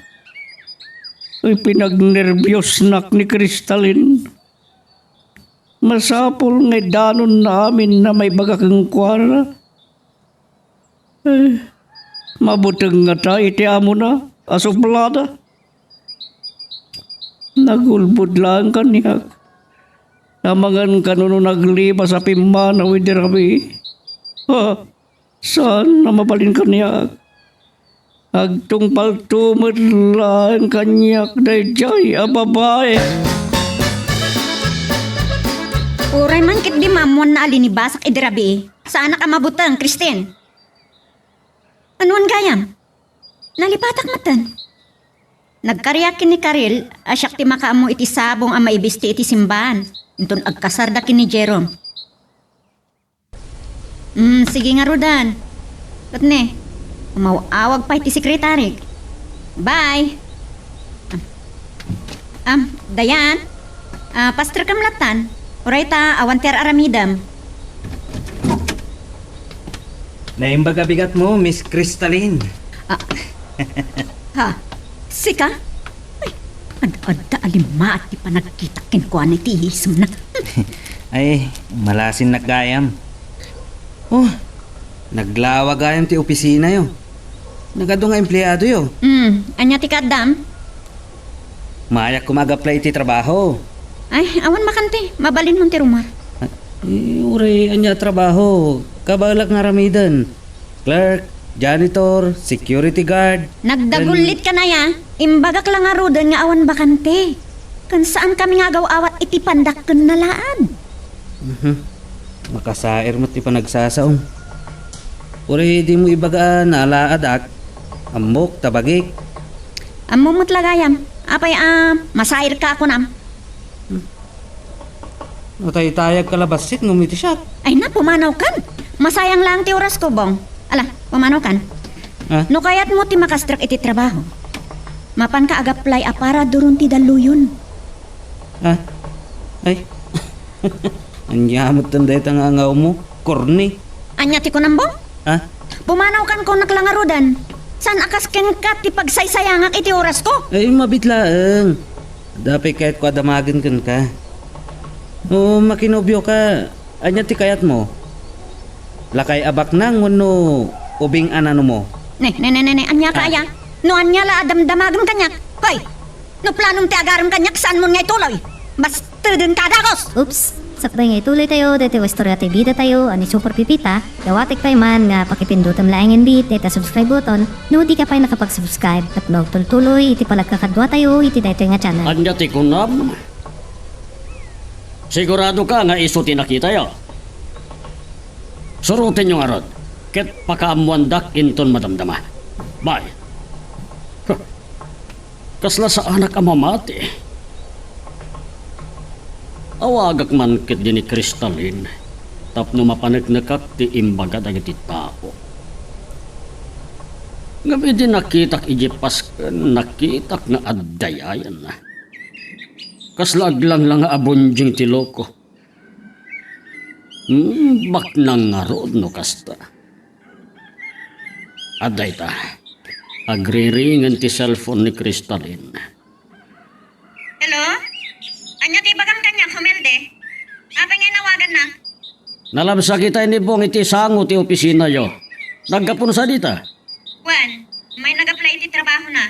Ay pinagnervyos nak ni Kristalin. Masapol nga danon namin na may bagakang kwara. Mabutang nga tayo iti amo na. Asuplada. Nagulbud lang kaniyak. Namangan kanuno nagliba sa pimana with Rabi. Saan na mabalin kaniyak? Agtong paltumad lang kanyak dayjay babae. Uray man kit di mamon na alinibasak idirabi. Saan ka mabutang, Kristen? Anuan gayam? Nalipatak matan. Nagkaryakin ni Karil, asyak ti makaamo iti sabong ang maibisti iti simbahan. Intun agkasardakin ni Jerome. Sige nga Rodan. Katne, umawag pa iti sekretary. Bye. Dayan. Pastor Kamlatan. Oray ta, awanter aramidam. Naimbaga bigat mo, Miss Kristalin. Ha? Sika? Ay, ad-adda alima at di pa nagkitakin ko ani ti hisam na. Ay, malasin naggayam. Oh, naglawa gayam ti opisina yo. Nagado nga empleyado yo. Anya ti kadam? Mayak kumag-apply ti trabaho. Ay, awan makante. Mabalin mo ti rumar. Uray, anya trabaho. Kabalak nga ramidan. Clerk, janitor, security guard. Nagdagulit ka na ya. Imbagak lang nga rodan nga awan bakante. Kan saan kami nga awat iti pandak ken nalaan. Makasair mo ti panagsasaong. Uray, di mo ibaga nalaadak. Amok, tabagik. Amumot lagayam. Apay masair ka ako nam. Natay-tayag kalabasit ngumiti siya. Ay na, pumanaw kan. Masayang lang ti oras ko, Bong. Ala, pumanaw kan. Ha? No kayat mo ti makastrak iti trabaho. Mapan ka agaplay a para durun ti daluyon. Ha? Ay. Ang yamot tanda itang angaw mo. Korni. Anya ti ko nang, Bong? Ha? Pumanaw kan ko naklangarudan. San akas ken ka ti pagsaysayangak iti oras ko? Ay, mabitlaang. Dapat kahit ko adamagin kan ka. O makinobyo ka. Anya ti kayat mo. Lakay abak nang wano ubing anano mo. Ne, anya kaya? No anya la adamdamagan kanyak. Hoy, no planong ti agaram kanyak saan mo nga ituloy? Mas tudun ka dagos! Oops! Sakto nga ituloy tayo, dito istorya tayo bida tayo, ani Super Pipita. Dawatik pa man nga pakipindutan laing bit, dito subscribe button. No di ka pa nakapag-subscribe, tapno tuloy, iti palagkakadwa tayo, iti dito nga channel. Anya ti kunam. Sigurado ka nga iso tinakita yo. Surutin yung arod. Ket pakaamwandak inton madamdama. Bye. Huh. Kasla sa anak ang mamati. Awagak man ket din ni Kristalin. Tapno mapanagnakat ti imbaga dagiti tao. Ngabi din nakitak ijipas nakitak na addayayan na. Kaslag lang abunjing ti loko. Bak nang nga rood no kasta. Aday ta. Agriringan ti cellphone ni Kristalin. Hello? Anya ti bagam kanya, Humelde? Apa nga nawagan na? Nalamsa kita ni Bong iti sango ti opisina yo. Nagkapon sa dita. Juan, may nag-apply ti trabaho na.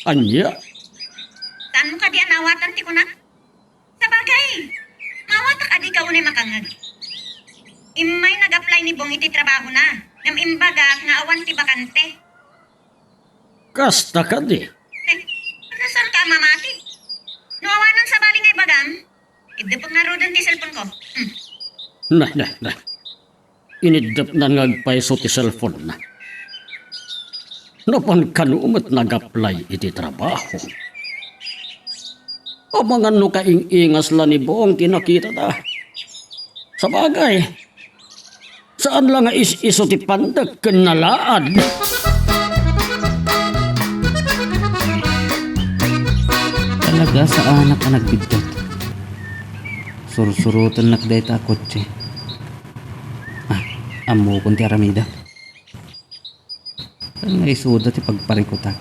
Anya? Saan mo ka di anawatan ti kuna? Sa bagay, mawatak adi ka unay makangag. Imay nag-apply ni Bong iti trabaho na. Ngam imbaga nga awan ti bakante. Kasta ka di. Ano saan ka mamati? No awanan sa bali ngay bagam, idipag nga rodan ti cellphone ko. Nah. Inidap na ngagpaiso ti cellphone na. Napan kanumat nag-apply iti trabaho. O mga no kaing-ingas la ni Bong tinakita ta. Sa bagay, saan lang nga iso ti pandag kanalaan? Talaga sa anak ka nagbidot. Sursurutan nakday ta kotse. Amo kung ti aramida. Saan nga isuda ti pagparikuta.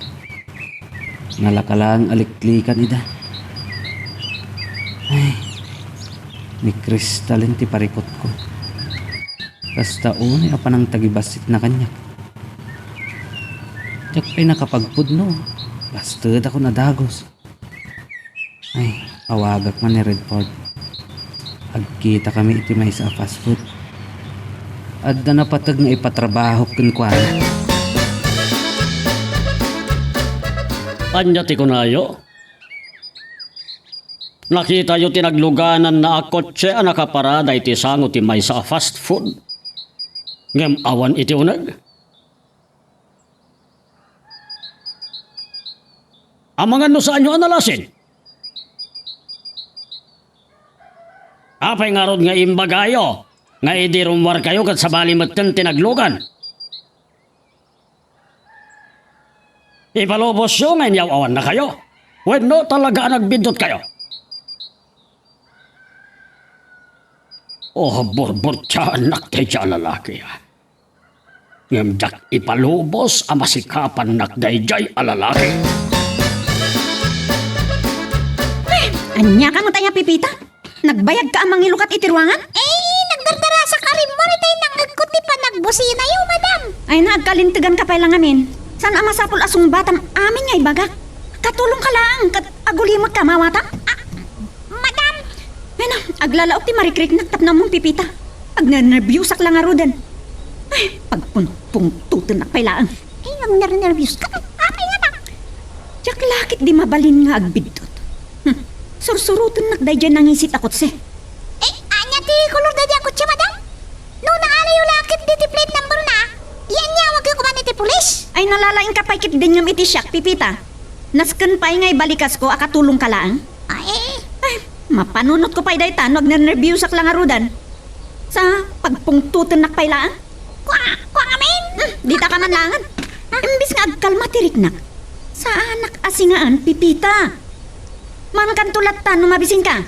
Nalakalang aliklikan ida. Ay, ni Kristalin ti parikot ko. Basta unay apanang tagibasit na kanya. Diyak pa'y nakapagpudno. Basta ako nadagos. Ay, awagak man ni Redford. Agkita kami iti may sa fast food. Adda na patag nga ipatrabaho kinkwan. Anya ti kunayo? Nakita yo tinagluganan na kotse a nakaparada iti sango ti may sa fast food. Ngem awan iti unag. Amangan no saan nyo analasin? Apay nga rod nga imbagayo, nga idirumwar kayo kat sa balimutan tinaglugan. Ipalubos yung nga awan na kayo. Wenno talaga nagbindot kayo. Oh, borbor siya anak tayo siya lalaki. Ngam ipalubos ang masikapan nakdayjay alalaki. Anya ka mo tayo pipita? Nagbayag ka amang ilukat itiruangan? Nagdardarasa ka rin mo rin tayo nang nagkuti pa nagbusina yung madam. Ay nagkalintigan ka pa lang amin. San ama sapul asong batam amin nga ibaga? Katulong ka lang, agulimot ka mawata? Madam, Ay na, aglalaok ti marikrik nagtap na mong pipita. Agnernervyusak lang nga rodan. Ay, pagpunong-pungtutin na pailaan. ang nervyos ka. Apay nga na. Diyak lakit di mabalin nga agbidot. Sursurutan nagday dyan nangisit akot se. Anya ti kulor da di ako siya, madam. No naalay yung lakit di ti plate number na. Yan niya, wag yung kuman iti pulis. Ay nalalaing ka paikit din ngam iti siyak, pipita. Nasken pa'y nga'y balikas ko, akatulong ka lang. Ay, Mapanunot ko pa'y daytan, wag nernervyusak lang arudan. Sa pagpungtutin nakpailaan. Kwa amin. Dita ka man langan. Imbis nga agkalma tiriknak. Sa anak asingaan, pipita. Man kan tulatan, numabisin ka.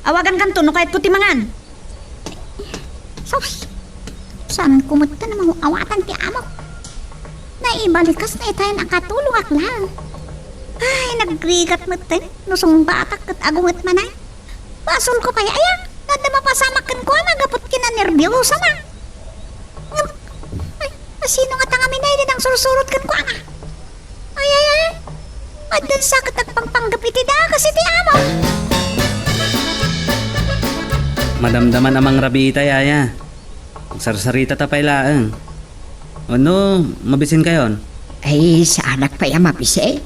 Awagan kan to, no kahit kutimangan. Sus, saan kumutta na mga awatan ti amo? Naibalikas na itay nakatulong aklang. Ay, nagrigat mo tayo. Nusong batak at agungat manay. Basol ko kaya ayan. Nada mapasamakan ko na gapot kinanerbiyosa na. Ay, sino nga tangamin na yun ang sursurot kan ko na? Ay. Adan sakit at pangpanggap iti da kasi ti amo. Madamdaman amang rabita yaya. Sarsarita tapay laang. Ano, mabisin kayon? Ay, sa anak pa yung mapise.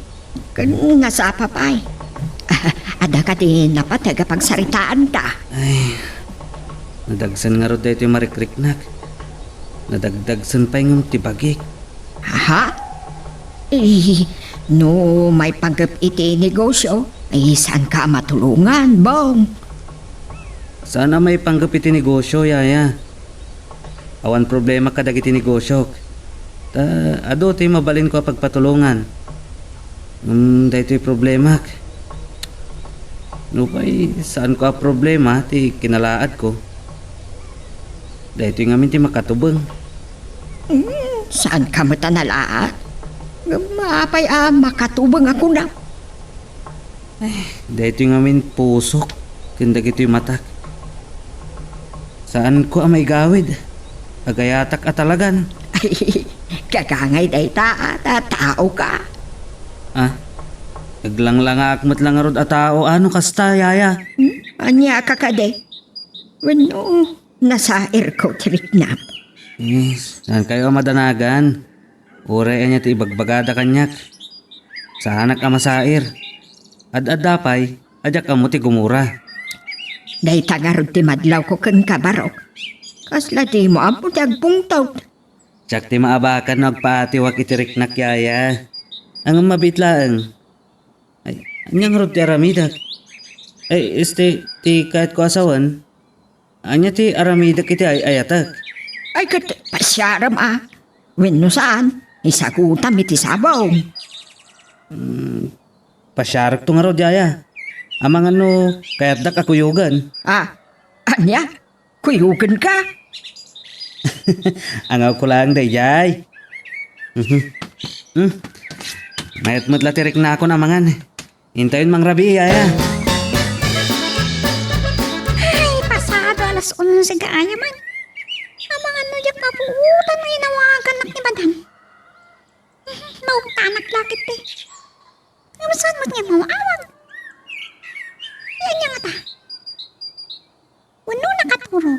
Kung nga sa papay. Ada ka din na pagsaritaan ta. Ay, nadagsan nga ro dito yung marikriknak. Nadagdagsan pa yung tibagik. Ha? Eh, no may panggap iti negosyo, ay saan ka matulungan, bong? Sana may panggap iti negosyo, yaya. Awan problema kadag iti negosyo. Ado tayo mabalin ko pagpatulungan. Dahito yung problema. No pa'y saan ko problema, ti kinalaad ko. Dahito yung amin ti makatubang. Saan ka matanalaat? Mapay makatubang ako na. Dahito yung amin pusok. Kindag ito yung matak. Saan ko may gawid? Agayatak at talagan. Ay, kagangay day ta, tao ka. Naglanglang akmat lang arod at tao. Ano kasta, yaya? Anya ka kade? Wano, nasa airco triknap. Yes, saan kayo madanagan? Uray niya ti ibagbagada kanyak. Sa anak amasair. Ad-adapay, adyak amo ti gumura. Day tangarod ti madlaw ko kang kabarok. Kasla di mo ampo dagpungtaw. Tsak ti maabakan nagpaatiwak itiriknak yaya. Ang mabitlaang. Ay, anyang rod ti aramidak. Ay, ti kahit ko asawan. Anya ti aramidak iti ayatak. Ay kat pasyaram Wano saan? Isagutam iti sabaw. Pasyarak to nga rod yaya. Amang ano, kaya't dak akuyugan. Anya? Kuyugan ka? Angaw ko lang dayjay. Mayat mo't latirik na ako namangan. Hintayin mang rabi, yaya. Ay, pasado alas 11 kaaya man. Ang mga nuyak na puutan na inawagan na ni madam. Maugtanak lakit eh. Ngayon saan mo niya mawawag? Yan niya nga ta. Wano nakaturo.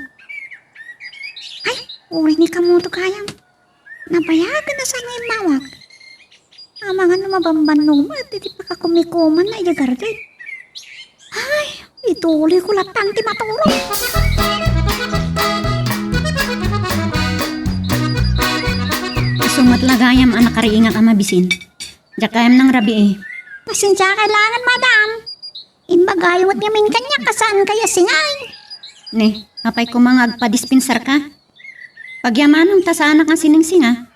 Ay, uri ni kamuto kayang. Nabayagan na sana yung mawag. Ang mga numabambanong at hindi pa ka kumikuman na iyagarday. Ay, ituloy ko latang ti maturo. Sumat lagayam anak kariingat amabisin. Jakayam ng rabi eh. Pasensya kailangan, madam. Imbagayot niya min kanya kasaan kaya singay. Ne, apay ko mga agpadispensar ka. Pagyamanong ta sa anak ang siningsinga.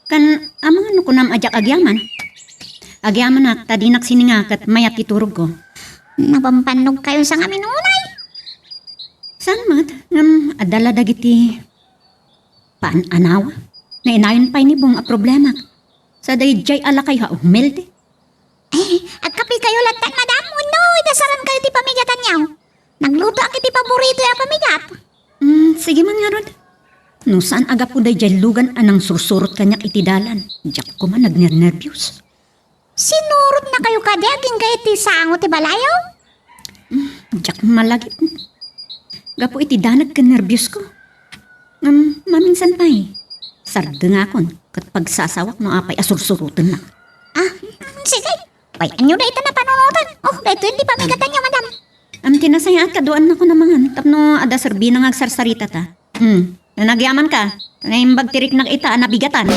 Kan amang ano ko nam ajak agyaman. Agyaman na tadinak sininga kat mayat iturog ko. Napampanog kayo sa ngamin unay. San mat ngam adala dagiti paan anawa. Na inayon pa ni bong a problema. Sa dayjay alakay ha umelde. Eh, agkapi kayo latan, madam. Uno, dasaran kayo ti pamigatan niyaw. Nagluto ang iti paborito ya pamigat. Sige man nga rod. No saan aga po dayjay lugan anang sursurot kanyak itidalan. Diyak ko man nagnernervyos. Sinurot na kayo kadaging kayo ti sango ti balayaw? Diyak malagip. Gapo itidanag ka nervyos ko. Maminsan pa eh. Sarda nga kon, kat pagsasawak no apay asursurutan na. Sige. Ay, anyo na ito na panunutan. Oh, dahito hindi pamigatan niyo, madam. Tinasaya at kaduan na ko naman. Tapno ada serbi na ngagsarsarita ta. Nanagyaman ka. Tanay tirik na ita nabigatan.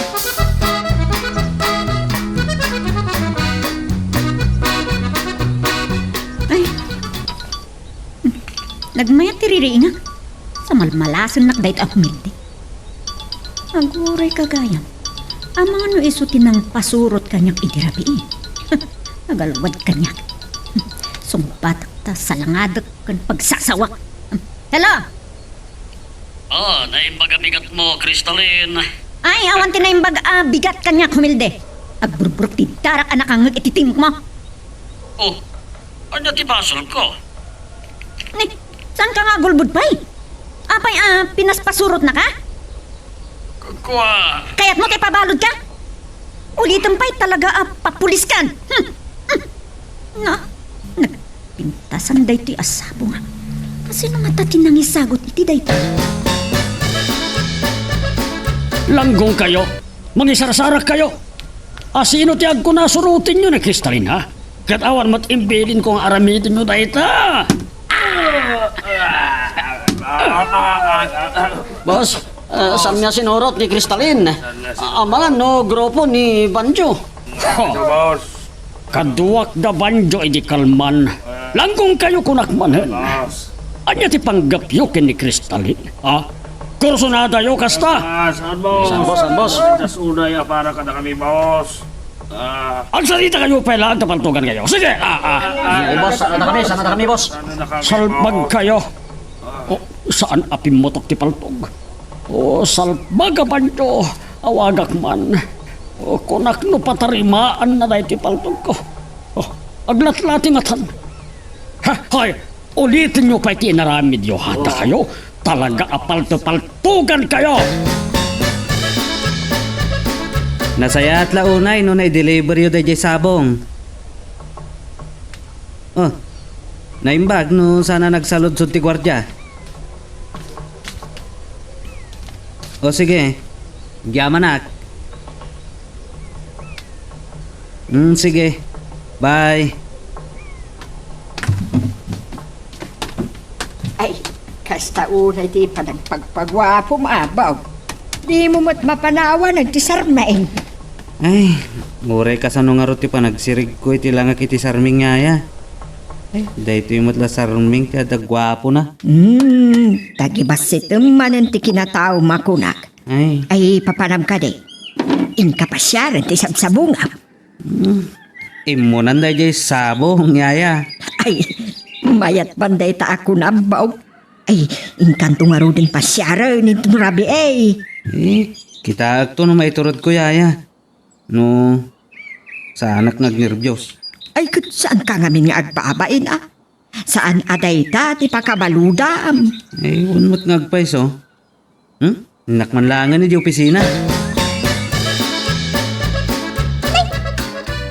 Ay, Nagmayat tiriri nga. Sa malmalasan nak dahit ang humilde. Aguray kagayam. Ang mga no isuti ng pasurot kanyang idirabi eh. Nagalwad kanyak. Sumbatak ta salangadak kan pagsasawak. Hello? Naimbaga-bigat mo, Crystalline. Ay, awan tinayimbag bigat kanyak humilde. Agburburok ti darak anak ang ititim mo. Oh, ano ti basol ko? Ni, saan ka nga gulbud pa'y? Apay pinaspasurot na ka? Kuha. Kaya't mo tayo pabalod ka? Ulitin pa'y talaga papulis kan. Nagpintasan day to'y asabo nga. Kasi nung atatin nang isagot iti day to. Langgong kayo. Mangisarasarak kayo. Sino tiyag ko nasurutin nyo na, Crystalline, ha? Katawan mo't imbilin kong aramidin nyo dahil ta. Boss, saan niya sinurot ni Crystalline? Amangan no grupo ni Banjo. Boss. Kaduwak da Banjo idi kalman. Langgong kayo kunakmanen. Anya ti panggapyukin ni Crystalline, ha? Kursunada yo kasta. Saan boss? Saan boss? Das unay para ka na kami, boss. Ang salita kayo pala, ang tapantugan kayo. Sige! Boss, sana na kami, boss. Salbag kayo. Saan apimotok ti paltog? Salbag ka Banjo. Awagak man. Kunak no patarimaan na dahi ti paltog ko. Aglat-lati ngatan. Hay, ulitin nyo pa iti inaramid yo. Hata kayo. Talaga apalto-paltugan kayo! Nasaya at launay no na-deliver yun day sabong. Oh, naimbag no sana nagsalod-sod ti gwardya. O sige, gyamanak. Sige, bye. Ay, kasta unay di pa nagpagpagwapo maabaw. Di mo mo't mapanawa nagtisarmain. Ay, muray ka sa nung arot ti pa nagsirig ko iti langak iti sarming ngaya. Ay, dahito yung matla sarming ti adagwapo na. Tagibasit manan ti kinatao makunak. Ay, papanam ka di. Inkapasyaran ti sabsabungap. Imunan da jay sabong ngaya. Ay, mayat banday ta ako nabaw. Ay, inkanto nga ro din pasyaran ito rabi Kita agto no maiturod ko yaya. No, sa anak nagnervyos. Ay, kat saan ka ngamin nga agpaabain Saan aday ta ti pakabaludam? Ay, unmat ngagpaiso. Nakmanlangan ni di opisina.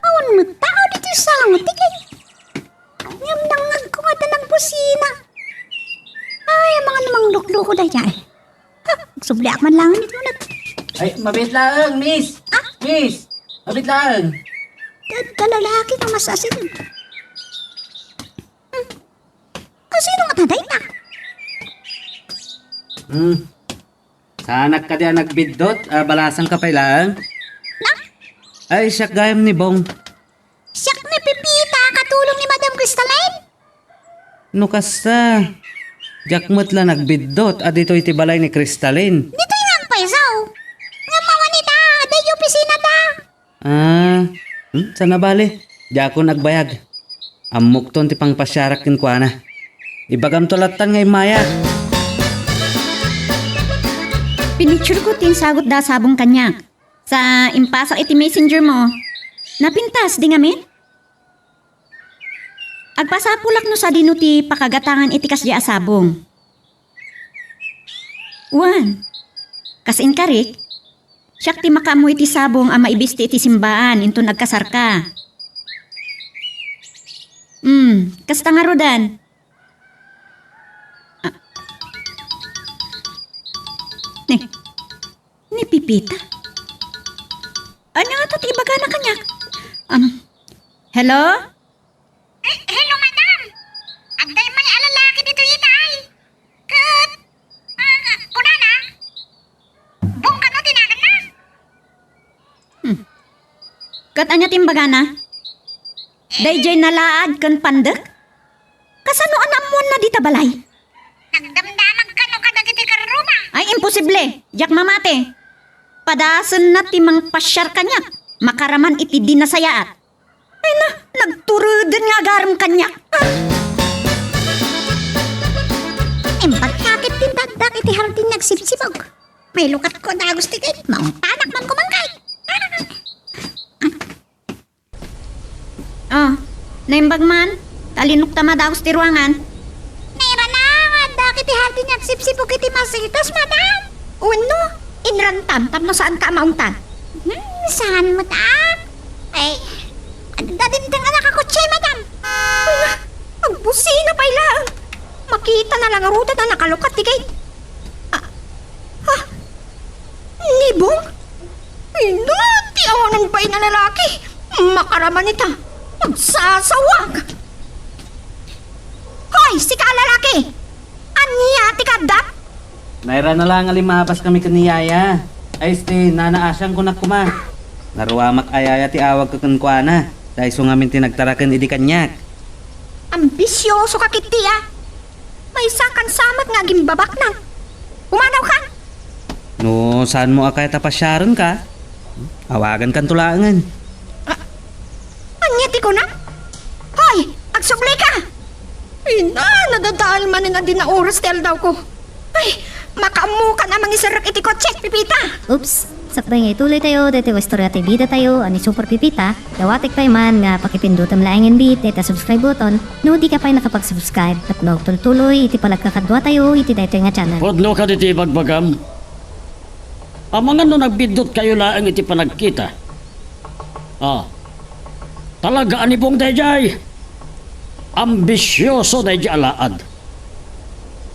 Awan mo tao dito sa langot. Ngam nangag ko nga ng busina. Ay, ang mga namang lukluko da dyan. Subliak man lang nito na. Ay, mabit lang, miss. Miss, mabit lang. Kalalaki na masasin. Kasi nung ataday na. Sa anak ka diyan nagbidot, balasang ka pa lang. Na? Ay, siyak gayam ni Bong. Siyak ni Pipita, katulong ni Madam Crystalline. No kasta. Jakmat lang nagbidot, dito iti balay ni Crystalline. Dito yung ang paisaw. Nga mawanita, day yung pisina ta. Sana bali. Jako nagbayag. Amok ton ti pang pasyarak kin kuana. Ibagam tulatan ngay maya. Pinicture ko tin sagot da sabong kanyak. Sa impasak iti messenger mo. Napintas di ngamin? Agpasapulak no sa dinuti pakagatangan iti kasya asabong. Wan. Kasin karik. Siyak ti makamu iti sabong ama ibisti iti simbaan into nagkasar ka. Kasta nga rodan. Ni Pipita? Ano nga to ibaga na kanyak? Hello? Hello, Madam. Agday may alalaki dito itay. Kat, kuna na. Buong ka no, tinagan na. Kat anya timbaga na? Dayjay nalaad kan pandek? Kasano anam mo na dita balay? Nagdamdamag ka no kadagiti karuma. Ay, imposible. Jak mamate. Padasan na timang pasyar kanya. Makaraman iti di nasayaat. Ay na, nagturudan nga garam kanya. Bakit din dagdag iti hardin nagsipsipog? May lukat ko na gusto kayo. Mauntanak man kumangkay. Naimbag man. Talinok tama daw sa tiruangan. Naira na nga dakit iti hardin nagsipsipog iti masitas, madam. Uno, inrantam. Tapno saan ka maungtan? Saan mo tam? Ay, dadintang anak ako, madam. Ang busina pa ilang. Makita na lang ang ruta na nakalukat ti gate. Nibong? Ina, ti awanan ba na lalaki? Makaraman ita. Magsasawag. Hoy, si ka lalaki. Anya ti kadap? Naira na lang alimabas kami kaniyaya. Ay, nanaasyang ko na kuma. Naruamak ayaya ti awag kakunkwana. Dahil so ngamin tinagtarakan idi kanyak. Ambisyoso ka kiti May sakan samat nga gimbabak nang. Umanaw ka. No, saan mo akay tapasyaran ka? Awagan kan tulangan. Anya ti ko na? Hoy, agsubli ka. Ina, nadadaan man na din na oras tel daw ko. Ay, makaamu ka namang isarak iti kotse, Pipita. Oops! Sakbay nga ituloy tayo, dito istorya tayo bida tayo, ani Super Pipita. Dawatik pa man nga pakipindutan laing bit, dito subscribe button, no di ka pa nakapag-subscribe, at no tuloy iti palagkakadwa tayo, iti dito nga channel. Podno ka diti bagbagam. Amangan no nagbidot kayo laang iti panagkita. Talaga anipong dayjay. Ambisyoso dayjay alaad.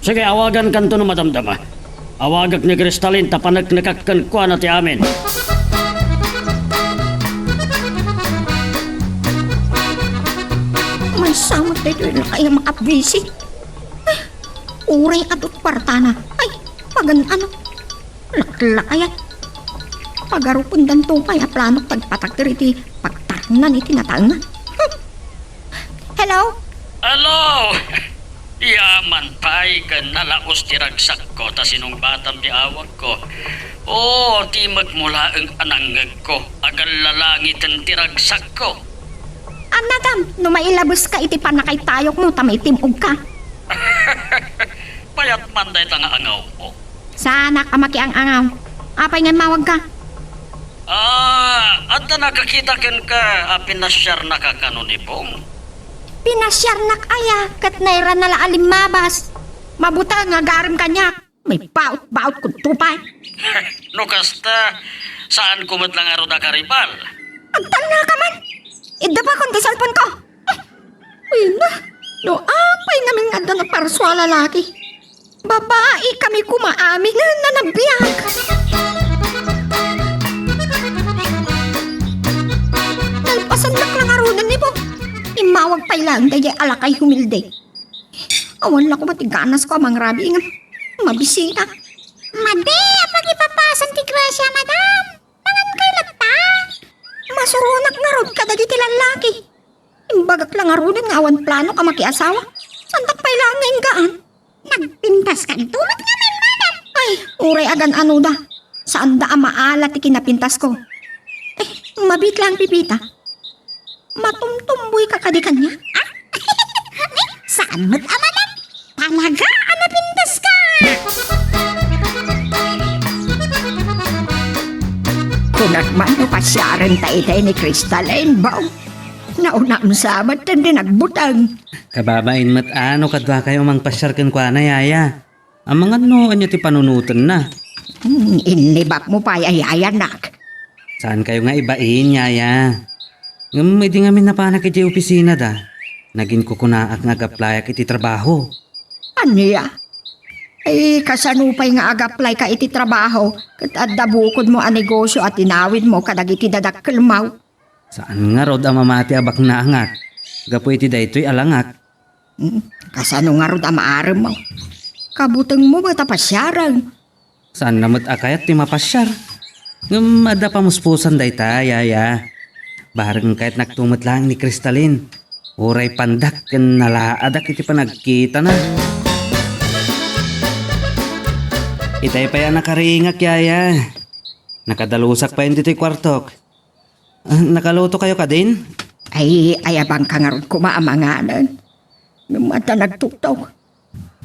Sige, awagan kanto no madamdama. Awagak ni Kristalin tapanak nakakkan kwa na ti amin. May samot dito na kaya makabisi. Ay, uray atot partana. Ay, pagan ano. Laklakaya. Pagarupon dan tupay a plano pagpatakter iti pagtarnan iti natalna. Hello? Hello! Yaman pa'y ka nalaos ti ragsak ko ta sinong batang ti awag ko. Ti magmula ang anangag ko. Agal lalangitan ti ragsak ko. Madam, no mailabos ka iti panakay tayok mo, tamay timog ka. Payat man day nga angaw mo. Sana ka makiang-angaw. Apay nga mawag ka. Anta nakakita ken ka pinasyar na kakanonipong. Pinasyar na kaya, kat naira na laalim mabas. Mabuta nga garam kanya. May paut-baut kung tupay. No kasta, saan kumad lang aro da karibal? Agtal na ka man. Ida ba kung disalpon ko? Uy na, no apay namin nga na parswa lalaki. Babae kami kumaamin na nabiyag. Nalpasan lang arunan ni Bob. Imawag pa ilang daya alakay humilde. Awan lang ko matiganas ko amang rabi nga. Mabisita. Made, pag ipapasan ti grasya, madam. Mangan kay lagta. Masurunak nga rod kada di lalaki. Imbagak lang arunan nga awan plano ka makiasawa. Santak pa ilang nga ingaan. Nagpintas ka dito, mat nga men, madam. Ay, uray agan ano da. Saan da maala ti kinapintas ko. Mabit lang Pipita. Matumtumboy ka kadi kanya. Saan mo't madam? Talaga, pintas ka. Kunat man no pasyaran tayo ni Kristalin, baw. Nauna ang sabat na din nagbutang. Kababain mat ano kadwa kayo mang pasyar ken kwa na yaya. Ang mga no anyo ti panunutan na. Inibak mo pa yayanak. Saan kayo nga ibain yaya? Ngam di nga min napanak iti opisina da. Naging kukunaak nga agaplayak iti trabaho. Aniya? Ay, kasanupay nga agaplay ka iti trabaho. Kat adabukod mo ang negosyo at tinawid mo kadag iti dadakkelmaw. Saan nga rod ang mamati abak na angak? Gapo iti daytoy alangak. Kasano nga rod ang maaram mo? Kabutang mo ba tapasyaran? Saan namot akayat ti mapasyar? Ngam ada pamuspusan dayta yaya. Bareng kahit nagtumot lang ni Kristalin. Uray pandak ken nalaadak iti panagkita na. Itay pa yan nakaringak, yaya. Nakadalusak pa yun dito'y kwartok. Nakaluto kayo ka din? Ay, ayabang ka nga ron kumaamanganan. Mata nagtuktaw.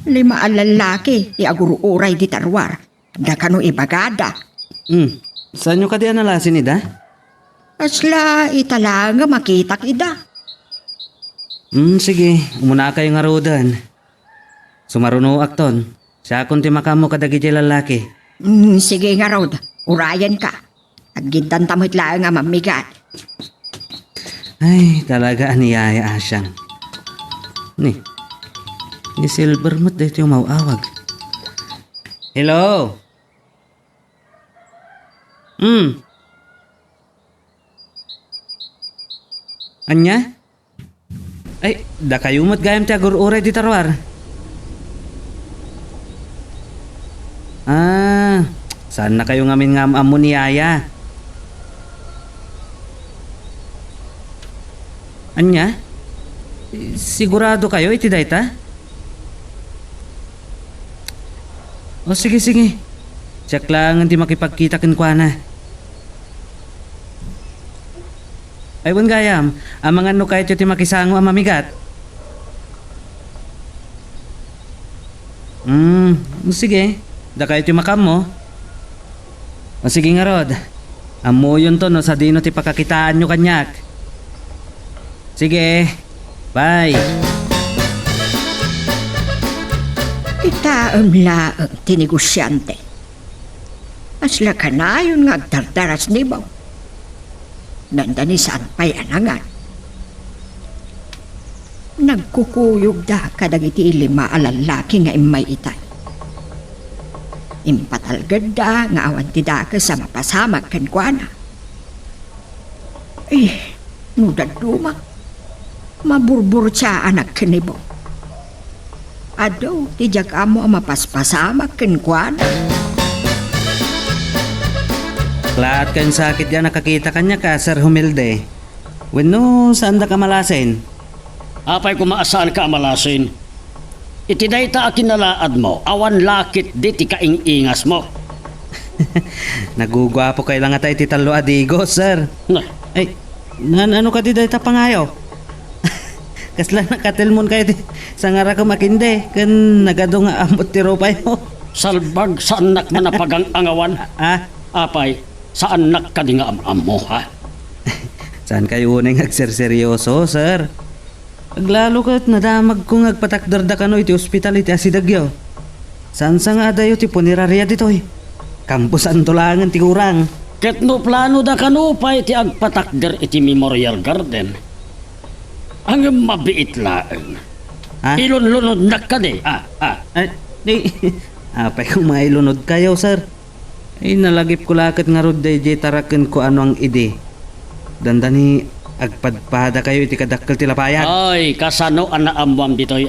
5 ang lalaki, iaguruuray di tarwar. Da kano ibagada. Saan nyo ka di analasin, ida? Asla, italaga makita ida. Sige, umuna kayo nga rodan. Sumaruno akton. Siya akong timakamo kadagi di lalaki. Sige nga raw, urayan ka. Aggintan tamit lang nga mamigat. Ay, talaga aniyaya asyang. Ni Silver mo't dito yung mauawag. Hello? Anya? Ay, da kayo mo't gayam ti agur-uray di tarwar. Saan na kayo ngamin nga amo ni Yaya? Anya? Sigurado kayo iti dayta? O sige. Check lang hindi makipagkita kin kwa na. Ay wan gayam, ang mga ano kahit yung ti makisango ang mamigat. Sige. Da kahit yung makam mo. O sige nga Rod. Amo yun to no sa dino ti pakakitaan nyo kanyak. Sige. Bye. Itaam laang tinigosyante. Asla ka na yun nga agdardaras ni Baw. Nandanisan pa'y anangan. Nagkukuyog da kadagiti 5 alalaki nga imay itay. Impatalgad da nga awan ti da ka sa mapasamag kan kuana. Nudad duma. Maburbur siya anak kanibo. Ado, tijak amo ang mapaspasamag kan kuana. Lahat kayong sakit yan nakakita kanya ka, Sir Humilde. Weno, saan da ka malasin? Apay kumaasaan ka amalasin. Iti dayta a kinalaad mo, awan lakit di ti kaing-ingas mo. Nagugwapo kayo lang nga tayo titalo adigo, sir. Na, Ay, ano ka di dayta pangayo? Kasla nakatelmon kayo di sa ngara ka makinde. Kan nagado nga amot ti ropay mo. salbag sa anak man napagang angawan. Apay, sa anak ka di nga am mo, ha? Saan kayo unang agserseryoso, sir? Aglalo ka't nadamag kong agpatakdarda ka no iti ospital iti asidagyo. Saan sa nga dayo ti puniraria ditoy? Campus Antolangan ti kurang. Ket no plano da kanupay ti agpatakder iti Memorial Garden. Ang mabiit laeng. Ilunlunod na ka di. Apay kung mailunod kayo, sir. Ay nalagip ko lakit nga rod day tarakin ko ano ang ide. Dandani agpadpada kayo iti kadakkel ti lapayan. Ay, kasano ang naamwam ditoy,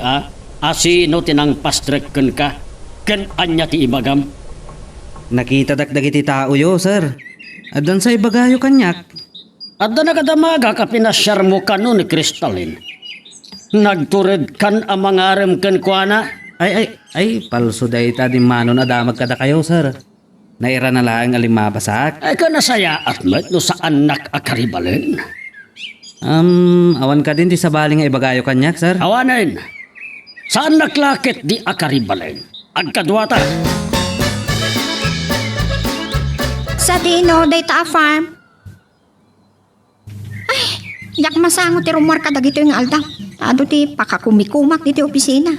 asino tinang pastrekken ka? Ken anya ti ibagam? Nakita dakdag iti tao yo, sir. Adan sa ibagayo kanyak. Adda na kadamaga ka pinasyar mo kano ni Kristalin. Nagtured kan ang mangarem ken kuana. Ay, palso day ta di mano na damag kada kayo, sir. Naira na lang alimabasak. Ay ka nasaya at met no sa anak akaribalen. Awan ka din di sa baling nga ibagayo kanyak, sir. Awanin. Saan naklakit di akaribalen? Agkadwata. Sa dino, dayta a farm. Ay, yak masango ti rumor ka dagito yung aldaw. Ado ti pakakumikumak diti opisina.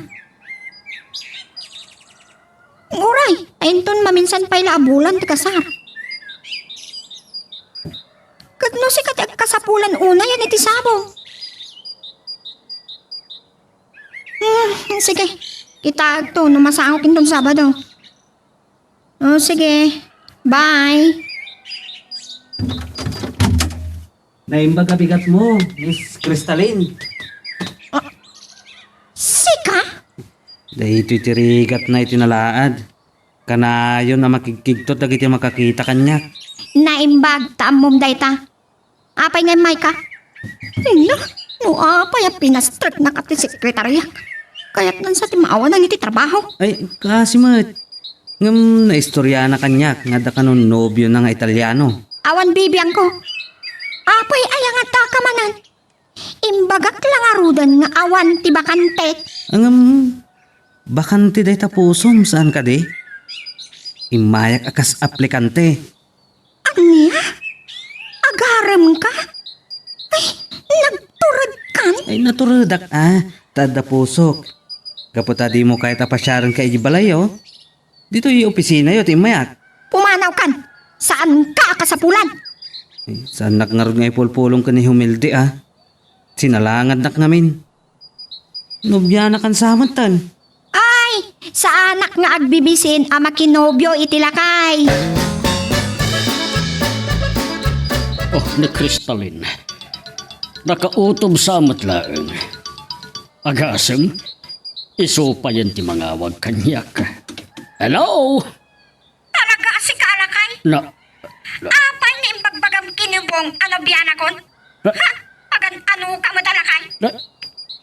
Uray, ayunton maminsan pa'y laabulan ti kasar. Kadno si kati kasapulan una yan iti sabong. Sige, kita to no masango kintong Sabado. Sige, bye. Naimbag bigat mo, Miss Kristalin. Sika? Dahito itirigat na itinalaad. Kanayon na makikigtot dagiti makakita kanyak. Naimbag taamom dayta. Apay nga may ka? No apay ang pinastrip na ka ti sekretarya. Kaya't nan sa timaawa na iti trabaho. Ay, kasi mat. Ngam na istorya na kanyak nga da kanon nobyo na nga Italiano. Awan bibiyang ko. Apay ayang at kamanan. Imbagak lang arudan nga awan ti bakante. Angam, bakante day tapusom saan ka di? Imayak akas aplikante. Anya? Agaram ka? Ay, nagturad kan? Ay naturadak tada pusok. Kaputa di mo kahit apasyaran ka balayo. Dito yung opisina yun, imayak. Pumanaw kan? Saan ka kasapulan? Ay, saan nakngarod nga ipulpulong ka ni Humilde Sinalangad nak namin. Nobya na kan samantan. Ay, sa anak nga agbibisin ama kinobyo itilakay. Oh, ni Crystalline. Nakautob sa matlaang. Agasem, isupa yan ti mga wag kanyak. Hello? Talaga si kalakay? Na, Apay na imbagbagam kinubong anobyan akon? Ha? Pagan ano ka madalakay? na,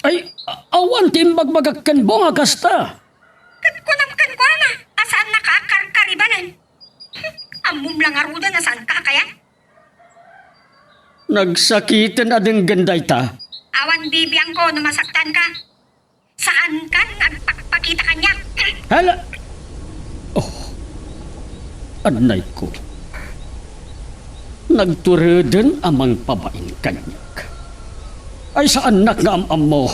ay, awan timbagbagakkan bong agasta. Kunam kan ko na, asaan nakakarkaribanan? Amum lang aruda na saan ka kaya? Nagsakitan ading ganday ta. Awan bibiyang ko na masaktan ka. Saan ka nagpakpakita kanya? Hala! Oh, anay ko. Nagtureden amang pabain kanyak. Ay saan nak nga am mo?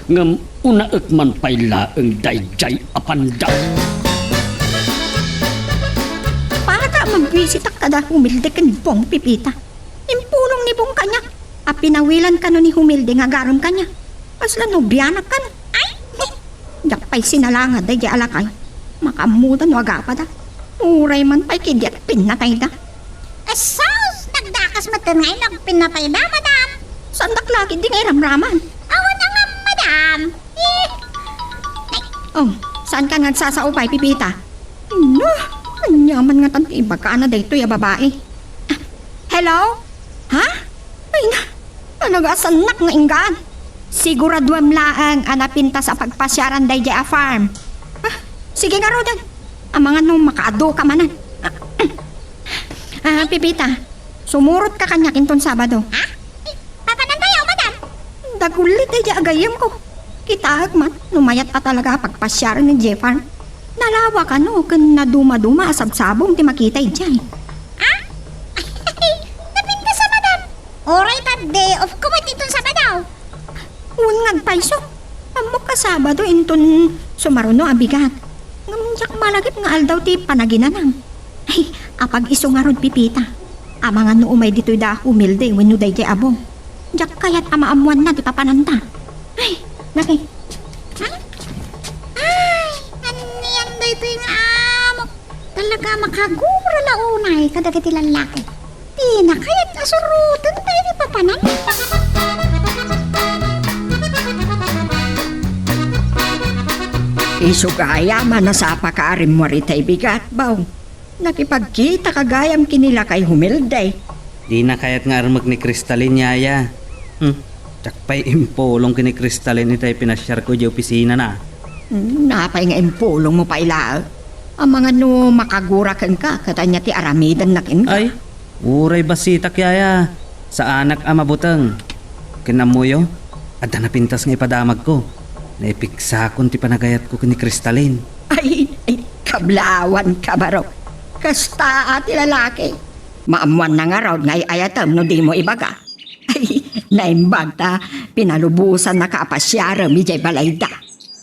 Ngam unaek man payla ang dayjay apanda. Para magbisitak ka da humilde kan bong pipita. Impulong ni bong kanya. A pinawilan ka no ni humilde nga garam kanya. Asla nobyanak ka no. Ay! Dakpay sinalangad day alakay. Makamudan o agapa da. Uray man pa'y kidyat pinatay da. Esos, nagdakas matangay nagpinatay na, madam. Sandak lagi di ngay ramraman. Awan na nga, madam. Oh, saan ka nagsasaupay pipita? No, anyaman nga tanti iba ka na dayto ya babae. Ah, hello? Ha? Ay na, nagasanak nga inggaan. Siguraduam laang anapinta sa pagpasyaran day a farm. Ah, sige nga rodan. Ang mga nung makaado ka manan. Pipita, sumurot ka kanyakin ton Sabado. Ha? Papanan tayo, madam. Dagulit ay agayam ko. Kitahag man, numayat at talaga pagpasyaran ni Jeffar. Nalawa ka no, kan naduma-duma asab-sabong ti makita ijay. Ha? Napinta sa madam. Alright, at day of kumit itong Sabado. Ungan paiso. Amok ka Sabado inton sumaruno abigat. Ngamunyak malagip nga aldaw ti panaginanang. Ay, apag iso nga rod pipita. Amangan no umay dito'y da humilde wenno day abong. Jak kayat amaamuan na ti papananta. Ay, laki. Ay, aniyan da ito yung amok. Talaga makagura launay kadagiti lalaki. Di na kaya't asurutan tayo ni papanan. Isugaya man na sa pakaarim mo ritay bigat baw. Nakipagkita kagayam kinila kay humilde. Di na kayat nga armag ni Crystalline yaya. Tsakpay impulong kini Crystalline itay pinasyar ko di opisina na. Napay nga impulong mo pa ila. Ang mga no makagurakan ka katanya ti aramidan na kin ka. Ay, uray basitak yaya. Sa anak amabutang. Kinamuyo, at napintas nga ipadamag ko. Naipiksa kon ti panagayat ko kini Crystalline. Ay, kablawan ka baro. Kasta ati lalaki. Maamuan na nga raw ngay ayatam no di mo ibaga. Ay, naimbag ta, pinalubusan na kapasyara mi jay balayda.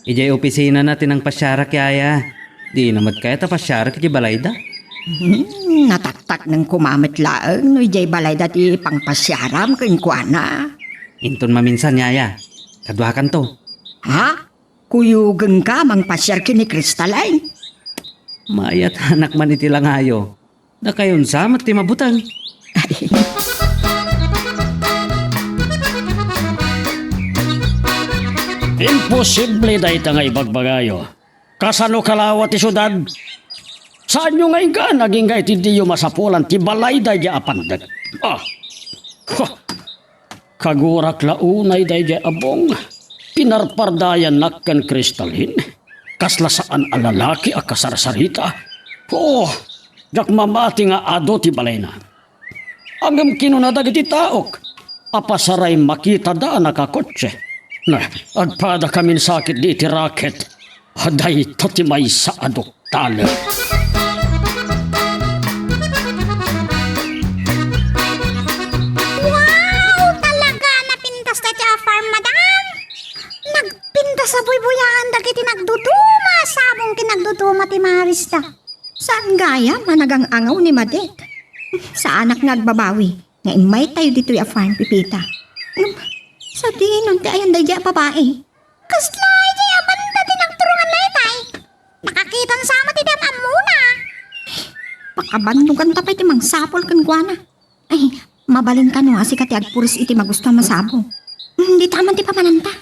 Ijay opisina natin ang pasyara yaya. Di namat kaya ta pasyara kiti balayda. Nataktak ng kumamit laang no jay balayda ti pangpasyaram keng kuana. Inton maminsan yaya. Kadwakan to. Ha? Kuyugan ka mang pasyar kini Crystalline? Mayat anak man iti langayo. Na kayon samat ti mabutang. Imposible day ta nga ibagbagayo. Kasano kalawat ti syudad? Saan nyo nga nga naging nga iti yu masapulan ti balay day apandag? Ah! Huh. Kagurak launay day abong. Pinarpardayan nakkan Crystalline. kasla saan a lalaki a kasarsarita. Oo, jak mamati nga ado ti balay na. Agam kinunadag iti taok, apasaray makita da nakakotse. Na, agpada kamin sakit di iti raket, haday tatimay sa adoktal. Wow! Talaga napintas na siya farm, madam! Nagpintas sa buybuyan dagiti nagduduma, sabong kinagduduma ti Marista. Saan gaya managang angaw ni Madet? Sa anak nga agbabawi, nga imay tayo dito ya farm, Pipita. Sa dinon, ti ayan daya babae. Kaslay, di aman dati nagturungan laytay. Nakakitan sama ti damam muna. Pakabandugan tapay ti mang sapol kan guana. Ay, mabalin ka no, asi kati agpuris iti magusto masabo. Hindi taman ti pamananta.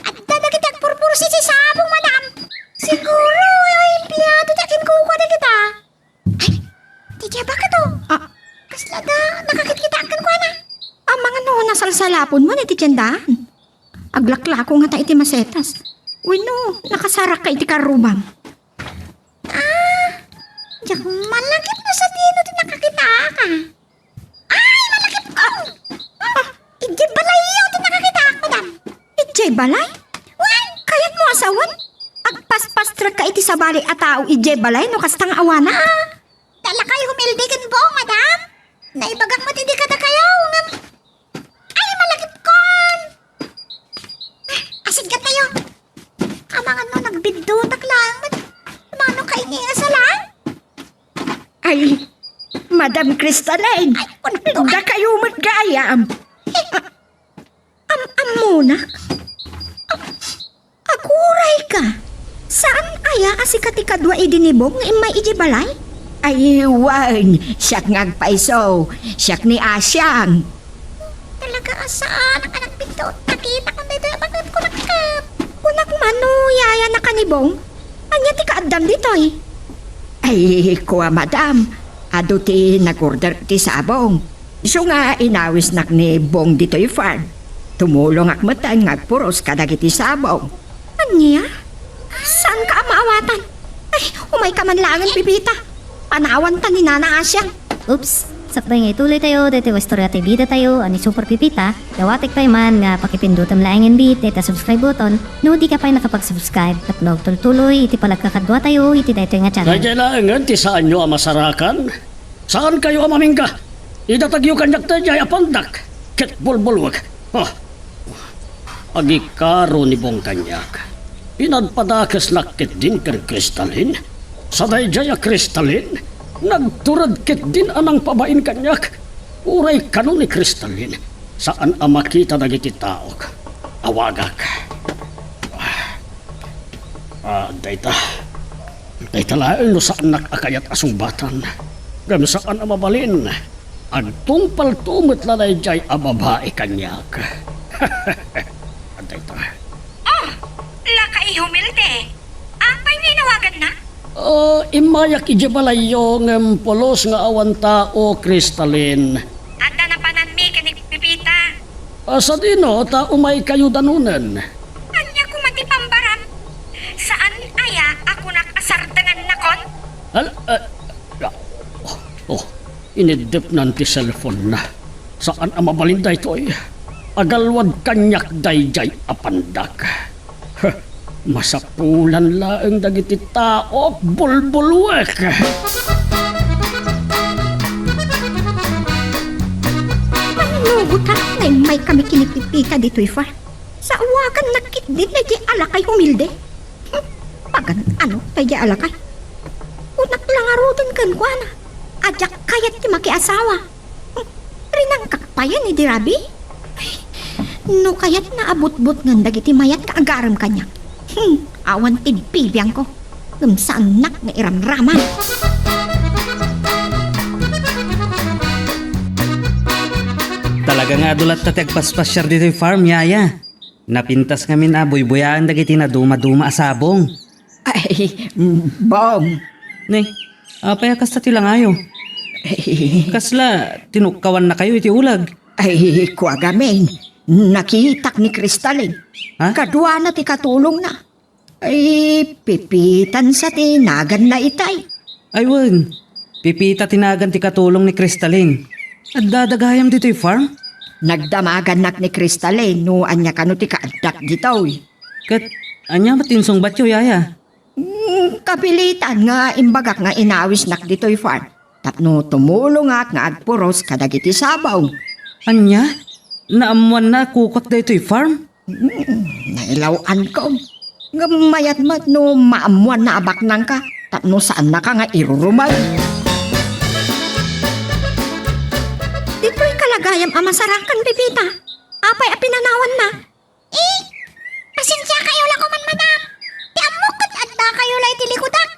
At dadagit agpurpursi si sabong, madam. Siguro, yung empleyado takin kukuha na kita. Ay, di ba ka to? Kasla da, nakakit-kita kan kuha na. Ang mga no, nasalsalapon mo na iti tiyandaan. Aglaklako nga ta iti masetas. Uy no, nakasarak ka iti karubang. Diyak, malakip na sa dino ti nakakita ka. Ay, malakip ko! Hindi balay yung ti nakakita ako, madam. Ijay balay? Wan! Kayat mo asawan? Agpas-pastra ka iti sabali a tao ijay balay no kastang awana. Dala kayo humildigan po, madam. Naibagak mo tindi ka na kayo. Ay, malakip ko! Asin ka tayo. Ang mga no, nagbidutak lang. Mga no, kayo niya sa lang. Ay, Madam Cristaline, Ay, kunto. da kayo matgayam. Amunak? Aguray ka. Saan aya asi katikadwa idinibog nga imay iji balay? Ay, wan, siyak ngagpaiso, siyak ni Asyang. Talaga saan ang anak bidot? Nakita ko dito. Bakit ko nakakap? Kunak mano, yaya na kanibong. Anya ti kaadam dito eh. Ay, kuwa madam, ado ti nag-order ti sabong. So nga inawis nak ni Bong dito yung farm. Tumulong akmatan ngagpuros kadagiti sabong. Anya? Saan ka maawatan? Ay, umay ka man langan, Pipita. Panawan ta ni Nana Asyang. Oops! Sakbay nga ituloy tayo, dito istorya tayo bida tayo, ani Super Pipita. Dawatik pa man nga pakipindutan laing bit, dito subscribe button, no di ka pa nakapag-subscribe, at no tuloy iti palagkakadwa tayo, iti dito nga channel. Kailangan ti saan nyo ang masarakan? Saan kayo ang mamingga? Idatagyo kanyak tayo ay apandak. Ket bulbulwag. Agikaro ni Bong kanyak. Pinadpadakas lakit din kar kristalin. Saday jaya kristalin. Nagturad ket din anang pabain kanyak. Uray kano ni kristalin. Saan ang makita dagiti taok? Awagak. Dayta. Dayta laeng no saan nakakayat asubatan. Gam saan ang mabalin. Agtumpal tumot lalay jay ababae kanyak. Dayta. Lakay humilde. Apay ninawagan na? Imayak ijabalay yung polos nga awan tao, Kristalin. Anda na panan mi kanig Pipita. Sa dino, tao may kayo danunan. Anya ko matipambaram. Saan aya ako nakasardangan na kon? Inidip nanti cellphone na. Saan ang mabalinda ito ay? Agalwad kanyak dayjay apandak. Masapulan laeng dagiti tao, bulbulwek. Manugot ka na may kami kinipipita dito ifa. Sa awagan nakit din na di alakay humilde. Pagan ano tayo di alakay? Unak lang arudan kan kwa na. Ajak kayat ti makiasawa. Rinang kakpayan ni Dirabi. No kayat na abot-bot ng dagiti mayat kaagaram kanya. Awan tinipibiyang ko. Saan nak na iramraman. Talaga nga dulat ta tagpaspasyar dito yung farm, yaya. Napintas kami na buy-buyaan dagiti na duma-duma asabong. Ay, Bong. Nay, apaya kasta ti lang ayo. Kasla, tinukawan na kayo iti ulag. Ay, kuwagamin. Nakitak ni Kristalin. Ha? Kadwa na ti katulong na. Ay, pipitan sa tinagan na itay. Aywan, pipita tinagan ti katulong ni Crystalline. At dadagayam dito'y farm? Nagdamagan nak ni Crystalline no anya kano ti kaadak ditaw. Kat, anya matinsong batyo, yaya? Kapilitan nga imbagak nga inawis nak dito'y farm. Tapno tumulong nga agpuros kadagiti sabaw. Anya? Naamuan na kukot da ito'y farm? Nailawan ko. Ngamayat mat no maamuan na abak nang ka. Tapno saan na ka nga irurumag. Dito'y kalagayam amasarakan, Pipita. Apay apinanawan na. Pasensya kayo lang ko man, madam. Ti amukot at da kayo lay tilikutak.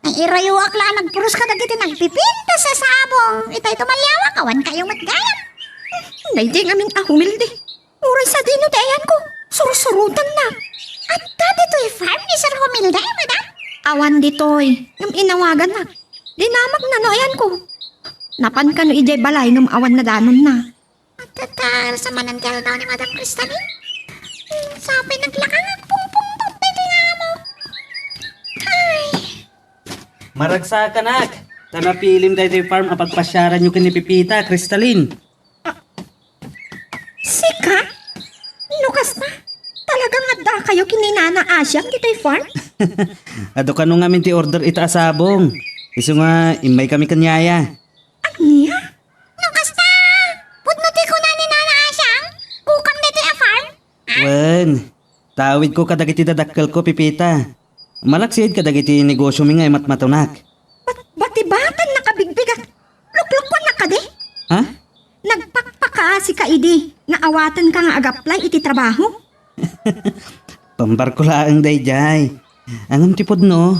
Ay irayo akla nagpuros ka dagiti nagpipinta sa sabong. Itay tumalyawa kawan kayo matgayam. Naiding aming ahumilde. Uray sa dino dayan ko. Surusurutan na. At dati to'y farm ni Sir Humilda, madam. Awan ditoy. Ngam inawagan na. Dinamag na no ayan ko. Napan ka no ijay balay ngam awan na danon na. At tatar sa manantial daw ni Madam Crystalline. Sabi naglakang ang pungpungtot na mo. Ay, Maragsa ka, nak. Tanapilim da ito'y farm apagpasyaran nyo kini Pipita, Crystalline. Sika? Lukas na. Talagang adda kayo kininana Asyang dito'y farm? Ado ka nung amin ti order ita asabong. Iso nga, imay kami kanyaya. Aniya? Lukas na! Pudnuti ko na ni Nana Asyang. Kukang dito yung farm. Wen, tawid ko kadagiti dadakkel ko, Pipita. Malaksid kadagiti negosyo mi nga matmatunak. Batibatan nakabigbigat. Luklukwan na ka di? Ha? Nagpakpaka si Kaidi nga awatan ka nga ag-apply iti trabaho? Pambar ko laang dayjay. Angam tipod no,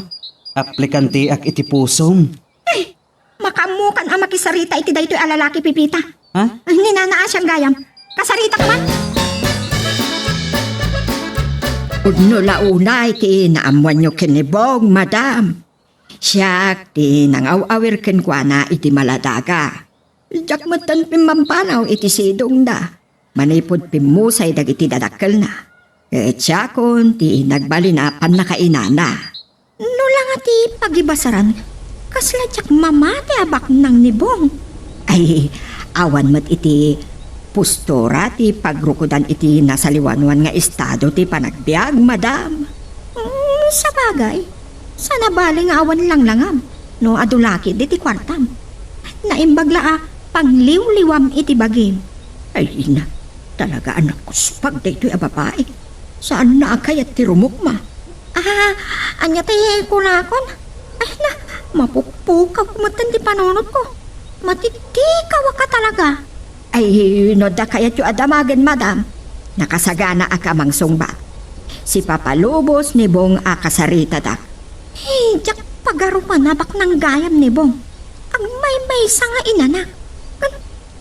aplikante ak iti pusom. Ay, makamukan ang makisarita iti daytoy alalaki, Pipita. Ha? Ninanaa siyang gayam. Kasarita ka man? Udno launay ti naamuan nyo kinibong, madam. Siya ti nangaw-awir ken kwa na iti maladaga. Jak matan pimampanaw iti sidong da. Manipod pimusay dagiti dadakkel na. Siya kon ti nagbalinapan na kainana. No lang ati pagibasaran. Kasla jak mamati abak ng nibong. Ay, awan mat iti pustora ti pagrukudan iti nasaliwanwan nga estado ti panagbiag, madam. Sa bagay, sa nabaling awan lang langam. No adulaki di ti kwartam. Naimbagla pangliw-liwam iti bagim. Ay, ina, talaga anak ko spag daytoy a babae. Saan na akayat ti rumukma? Anya ti kunakon. Ay na, mapukpukaw kumatan ti panunod ko. Matitikaw ka talaga. Ay, no da kayat yu adamagan, madam. Nakasagana akamang sungba. Si Papalubos ni Bong akasarita dak. Hey, jak pagarupan nabak ng gayam ni Bong. Ang may sa nga inanak.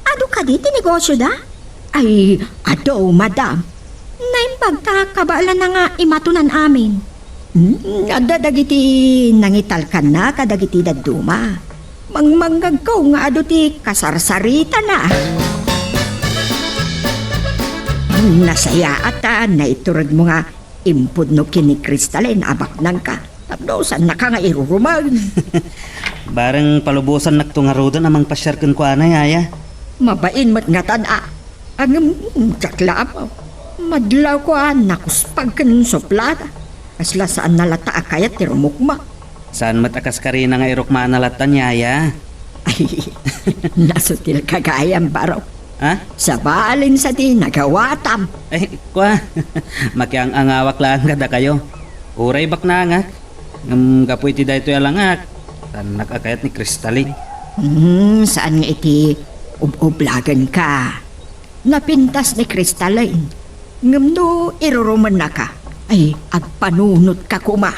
Ado ka di ti negosyo da? Ay, ado, madam. Naimbag kabala na nga imatunan amin. Ada dagiti nangitalkan na kadagiti daduma. Mangmanggag ko nga ado ti kasarsarita na. Nasaya ata na iturad mo nga impud no kini Crystalline abak nang ka. Tapno saan na ka nga irurumag. Barang palubusan naktungarodan amang pasyarkan ko anay, aya. Mabain mat nga tana. Ang jaklapaw. Madlaw ko nakuspag kan soplada. Asla saan nalata akayat ti rumukma. Saan matakas ka rin nga irukma na latan, yaya? Ay, nasutil kagayang baraw. Ha? Sa balin sa di nagawatam. Ay, kwa. Makiang angawak lang kada kayo. Uray bak na nga. Kapoy ti daytoy alangak. Saan nakakayat ni Crystalline? Saan nga iti ublagan ka? Napintas ni Crystalline. Ngamno iruruman na ka. Ay, agpanunot ka kuma.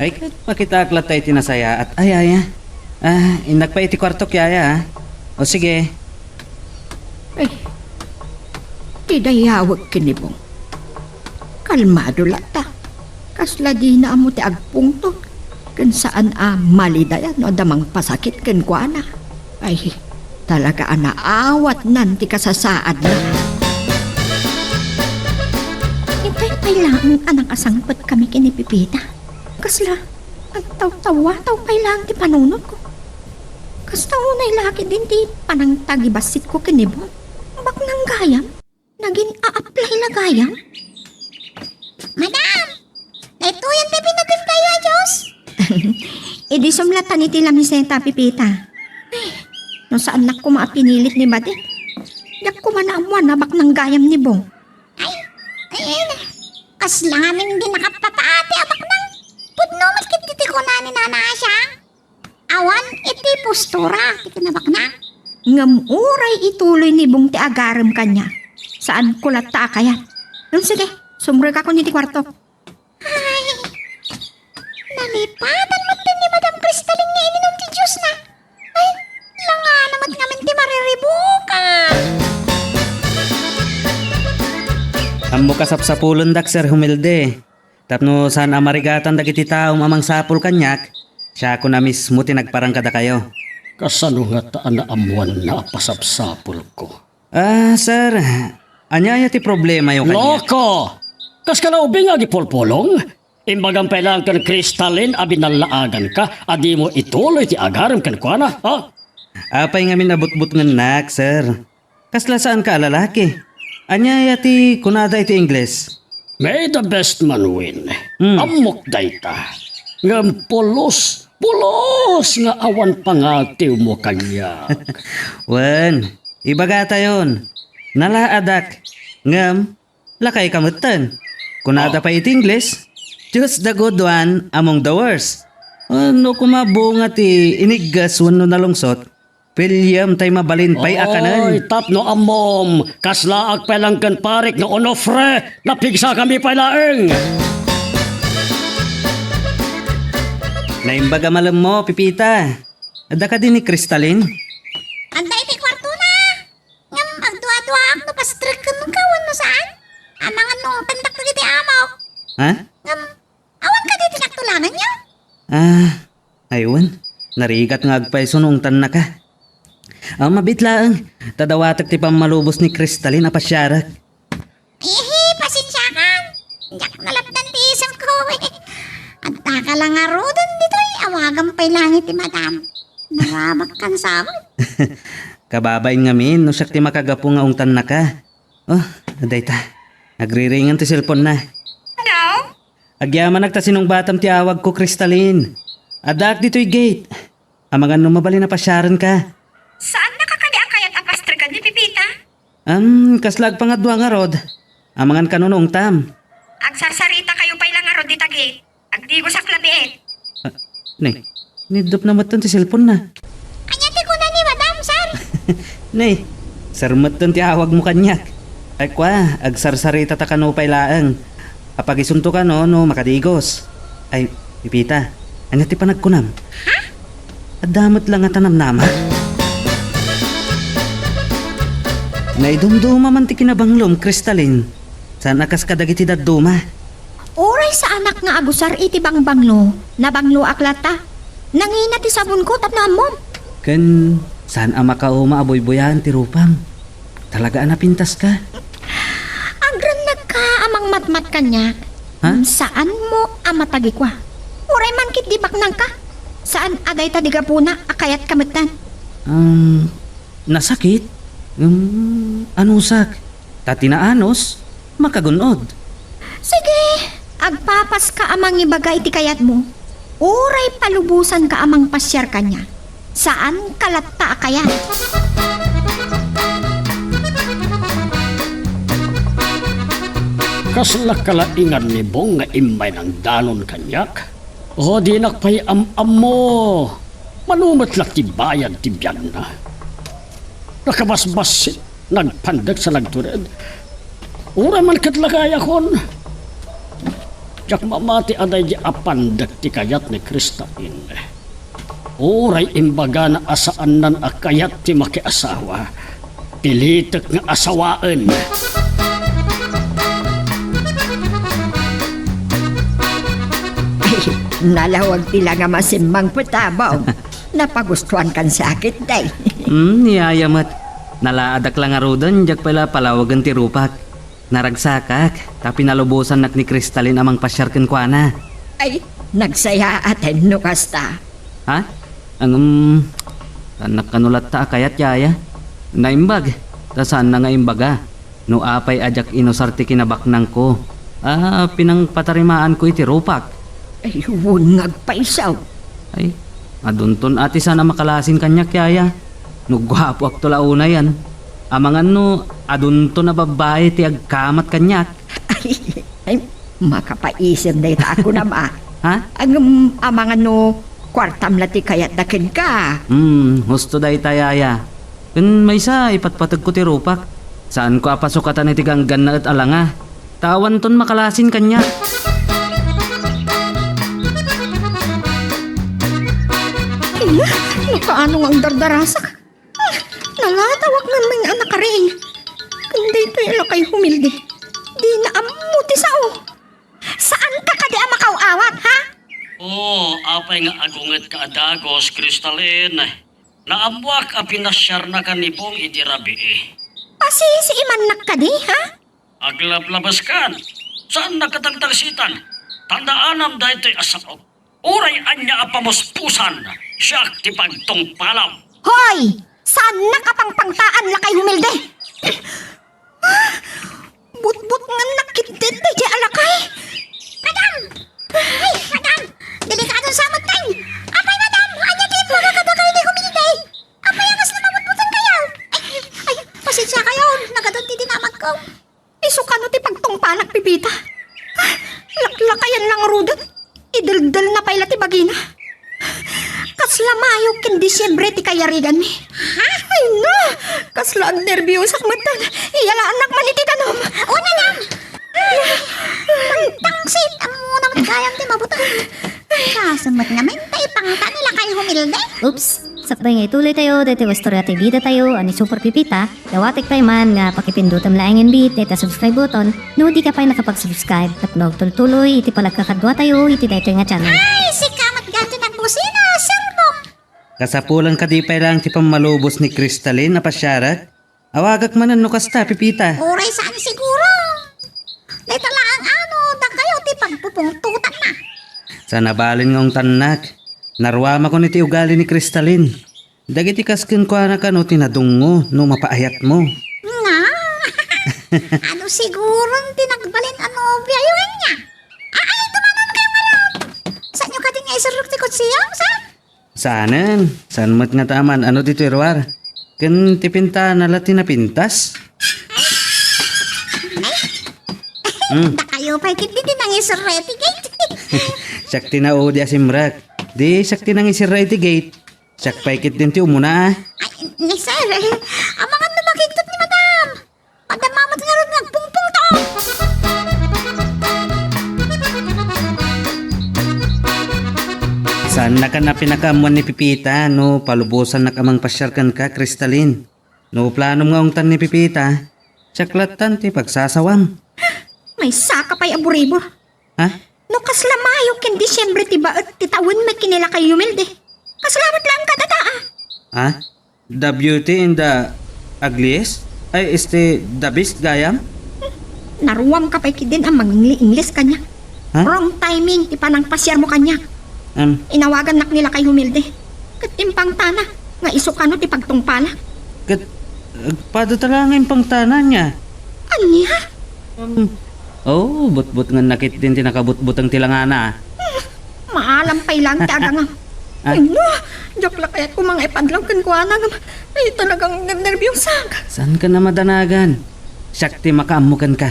Ay, makita aklat tayo tinasaya at ay, aya. Inagpa iti kwartok, yaya. O sige. Ay, tidayawag kinibong. Kalmado lata. Kasla di na amo ti agpungtot. Kan saan malidayan o damang pasakit kan kuana. Ay, talaga naawat nan ti kasasaad na. Tay kailangan anang asangpat kami kinipipita. Kasla, agtaw-tawa, taw kailangan ti panunod ko. Kas unay laki din ti panang tagibasit ko kinibo. Bak nang gayam, naging a-apply na gayam. Madam! Ito yung tabi natin tayo, Diyos. Idi sumlatan iti lamisenta pipita. Ay, no saan na ko maapinilit ni Bade? Yak ko manaamuan na bak nang gayam ni Bong. Ayun. Kas lang amin hindi nakapapaati abak nang. Pudno maskit diti ko na ni Nana siya. Awan iti postura. Iti nabak na. Ngamuray ituloy ni Bong ti agaram kanya. Saan ko lata kayat? Sige, sumre ka ko ni ti kwarto. Ay, nalipatan mo din ni Madam Crystalline nga ininom ti Diyos na. Ay, langa naman ngamin ti mariribukan. Amo kasapsapulon dak Sir Humilde. Tapno saan amarigatan dagiti taong amang sapul kanyak, siya ko na mismo tinagparang kada kayo. Kasano nga taan na amuan na pasapsapol ko. Sir, anyaya ti problema yung kanya. Loko! Kas ka na ubing agi polpolong? Imbagang pailang kan kristalin abi nalaagan ka, adi mo ituloy ti agaram kan kuana, ha? Apay nga minabutbut nga nak, sir. Kasla saan ka lalaki? Anyaya ti kunada iti Ingles. May the best man win. Hmm. Amok dayta. Ngam pulos nga awan pangatiw mo kanya. Wen, ibagata yon. Nalaadak. Ngam, lakay kamutan. Kunada pa iti Ingles. Just the good one among the worst. Ano kumabunga ti inigas wano nalungsot? William tay mabalin pay akanan. Oy, tapno amom. Kaslaag pelang kan parik nga onofre. Napigsa kami pailaeng. Naimbaga malam mo, Pipita. Ada ka din ni Crystalline? Anday ti kwarto na. Ngam agdua-dua ak no pastrik ka nung kawan no saan? Amang anong pandak na kiti amaw. Ha? Ngam, awan ka di tinaktulangan niyo? Aywan. Narigat nga agpay sunungtan na ka. Mabitlaang. Tadawatag ti pamalubos ni Crystalline apasyarak. Ihi, pasensya ka. Diyak nalapdan ti isang ko eh. At taka lang nga rodon dito eh. Awagan pa'y langit ti madam. Narabak kan sa akin. Kababay nga min, no siyak ti makagapo nga ungtan na ka. Oh, aday ta. Nagriringan ti cellphone na. Hello? Agyaman nagtasinong batam ti awag ko, Crystalline. Adak dito'y gate. Amangan no mabali na pasyaran ka. Saan nakakadiang kayat ang pastrikan ni Pipita? Kaslag pa nga dua nga rod. Amangan ka noong tam. Agsarsarita kayo pa'y lang arod di tagi. Agdigo sa klabiet. Nidop na matan ti cellphone na. Kanya ti ko na ni madam, sir. Sarmat ti awag mo kanyak. Ay kwa, agsarsarita ta kanupay laang. Kapag isunto ka no makadigos. Ay, Pipita, anya ti panagkunam? Ha? Adamot lang nga tanam-nama. Naidumduma man ti kinabanglom, Crystalline. Saan akas kadagiti dadduma? Oray sa anak nga agusar iti bangbanglo. Nabanglo aklata. Nangina ti sabon ko tapno mo. Kan, saan ama ka o maaboy-boyahan ti rupam? Talaga pintas ka? Agran nagka amang matmat kanya. Ha? Saan mo amatagi kwa? Oray man kit di baknang ka. Saan aday tadiga puna akayat kamutan? Nasakit? Anusak? Tatinaanos? Makagunod? Sige, agpapas ka amang ibaga iti kayat mo. Oray palubusan ka amang pasyar kanya. Saan kalatta akayat? Kaslak kalaingan ni Bong nga imay ng danon kanyak. O di nakpay am mo. Manumat lang ti bayan ti biyan na. Nakabasbas nagpandag sa lagtured. Ura man katlagay akon. Jak mamati aday di apandag ti kayat ni Crystalline. Uray imbaga na asaan nan akayat ti makiasawa. Pilitek nga asawaan. Nalawag tila nga masimbang putabaw. Napagustuhan kan sakit, day. Niyayamat. Nalaadak lang nga rodan, jak pala palawagan ti rupak. Naragsakak, tapi nalubusan nak ni Kristalin amang pasyar ken kuana. Ay, nagsaya aten no kasta. Ha? Tanak kanulat ta kayat yaya. Naimbag, tasan na nga imbaga. No apay ajak inosarti kinabaknang ko. Pinang patarimaan ko iti rupak. Ay, huwag ngagpaisaw. Ay, adunton ati sana makalasin kanyak yaya. No gwapo ak tula una yan. Amangan no, adunton na babae ti agkamat kanyak. Ay, makapaisip na ita ako na ba? Ha? Ang amangan no, kwartam lati kayat dakin ka. Husto day tayaya. Kun may sa ipatpatag ko ti rupak. Saan ko apasukatan iti ganggan na at alanga? Tawan ton makalasin kanya. Nakaano ang dardarasak? Nalatawag ng mga anak ka rin. Kundi ito yung kay humildi. Di na amuti sao. Saan ka kadi makauawat, ha? Apay nga agunget ka adagos, Kristalin. Naamwak a pinasyar na kanipong iti rabi. Pasisi iman nak kadi, ha? Aglablabas kan. Saan nakatagtagsitan? Tandaanam da ito'y asakop. Uray anya apamuspusan. Siya ti pagtungpalaw. Hoy! Saan nakapangpangtaan lakay humilde? But-but nga nakitid na di alakay. Madam! Ay, madam! Delikadong samot tayo! Apay, madam! Anya din mga kadakay ni humilde! Apay, angas na mamutbutan kayo! Ay, pasensya kayo! Nagadunti din amat ko! Isukano ti pagtungpanak pipita. Laklakayan lang rudot. Idaldal na payla ti bagina. Kasla mayo ken Disyembre ti kayarigan mi. Ha? Ay na! Kasla ang nervyos ak matan. Iyala anak man iti tanom. Una lang! Tangsit! Ang muna magkayang di mabutan. Kasamot naman tayo pangta nila kay humilde. Oops! Sakbay nga ituloy tayo, dito istorya tayo bida tayo, ani Super Pipita. Dawatik pa man nga pakipindutam laing and beat, dito subscribe button. No di ka pa nakapag-subscribe, tapno tuloy, iti palagkakadwa tayo, iti dito nga channel. Ay, si kamat ganto nagbusina, serbong! Kasapulan ka di pa lang ti pamalubos ni Kristalin na pasyarat. Awagak manan no kasta, Pipita. Uray saan siguro? Dito lang ang ano, da kayo ti pagpupungtutan na. Sa nabalin ngong tanak. Narwama ko niti ugali ni Kristalin. Dagiti kasken ko anak ano tinadungo no mapaayat mo. Nga? Ano siguro tinagbalin ano biyayuhan niya? Ay, tumanan kayo ngayon! Saan nyo kating isurok ti kutsiyo, sa? Saan mat nga taman ano dito irwar? Ken tipinta na lati na pintas. Da kayo pa ikit din ang isurreti gate. Sakti na udi asimrak. Di sakti nang isira iti gate. Sak paikit din ti umuna. Ay, ni sir, ang mga namakiktot ni madam. Madam mamot nga rin nagpungpung to. Saan na ka na pinakamuan ni Pipita no palubusan na kamang pasyarkan ka, Kristalin. No plano nga ungtan ni Pipita. Saklatan ti pagsasawam. May saka pa'y aburibo. Ha? No kasla mayo ken Disyembre ti baet ti tawon may kinila kay humilde. Kasalamat lang kadataa. Ha? The beauty in the ugliest? Ay, the beast gayam? Naruwam ka pa'y kidin ang mag-Ingles kanya. Ha? Wrong timing ti panang pasyar mo kanya. Inawagan nak nila kay humilde. Katimpang tana nga isukano ti pagtungpala. Pada talaga yung pangtanan niya. Anya? But nga nakit din tinakabut-butang tilangana. Maalampay lang ti aga nga. Ay no, joke lang kaya't kung mga ipadlaw kan kuha na nga. Ay talagang nervyosag. Saan ka na madanagan? Sakti makaamukan ka.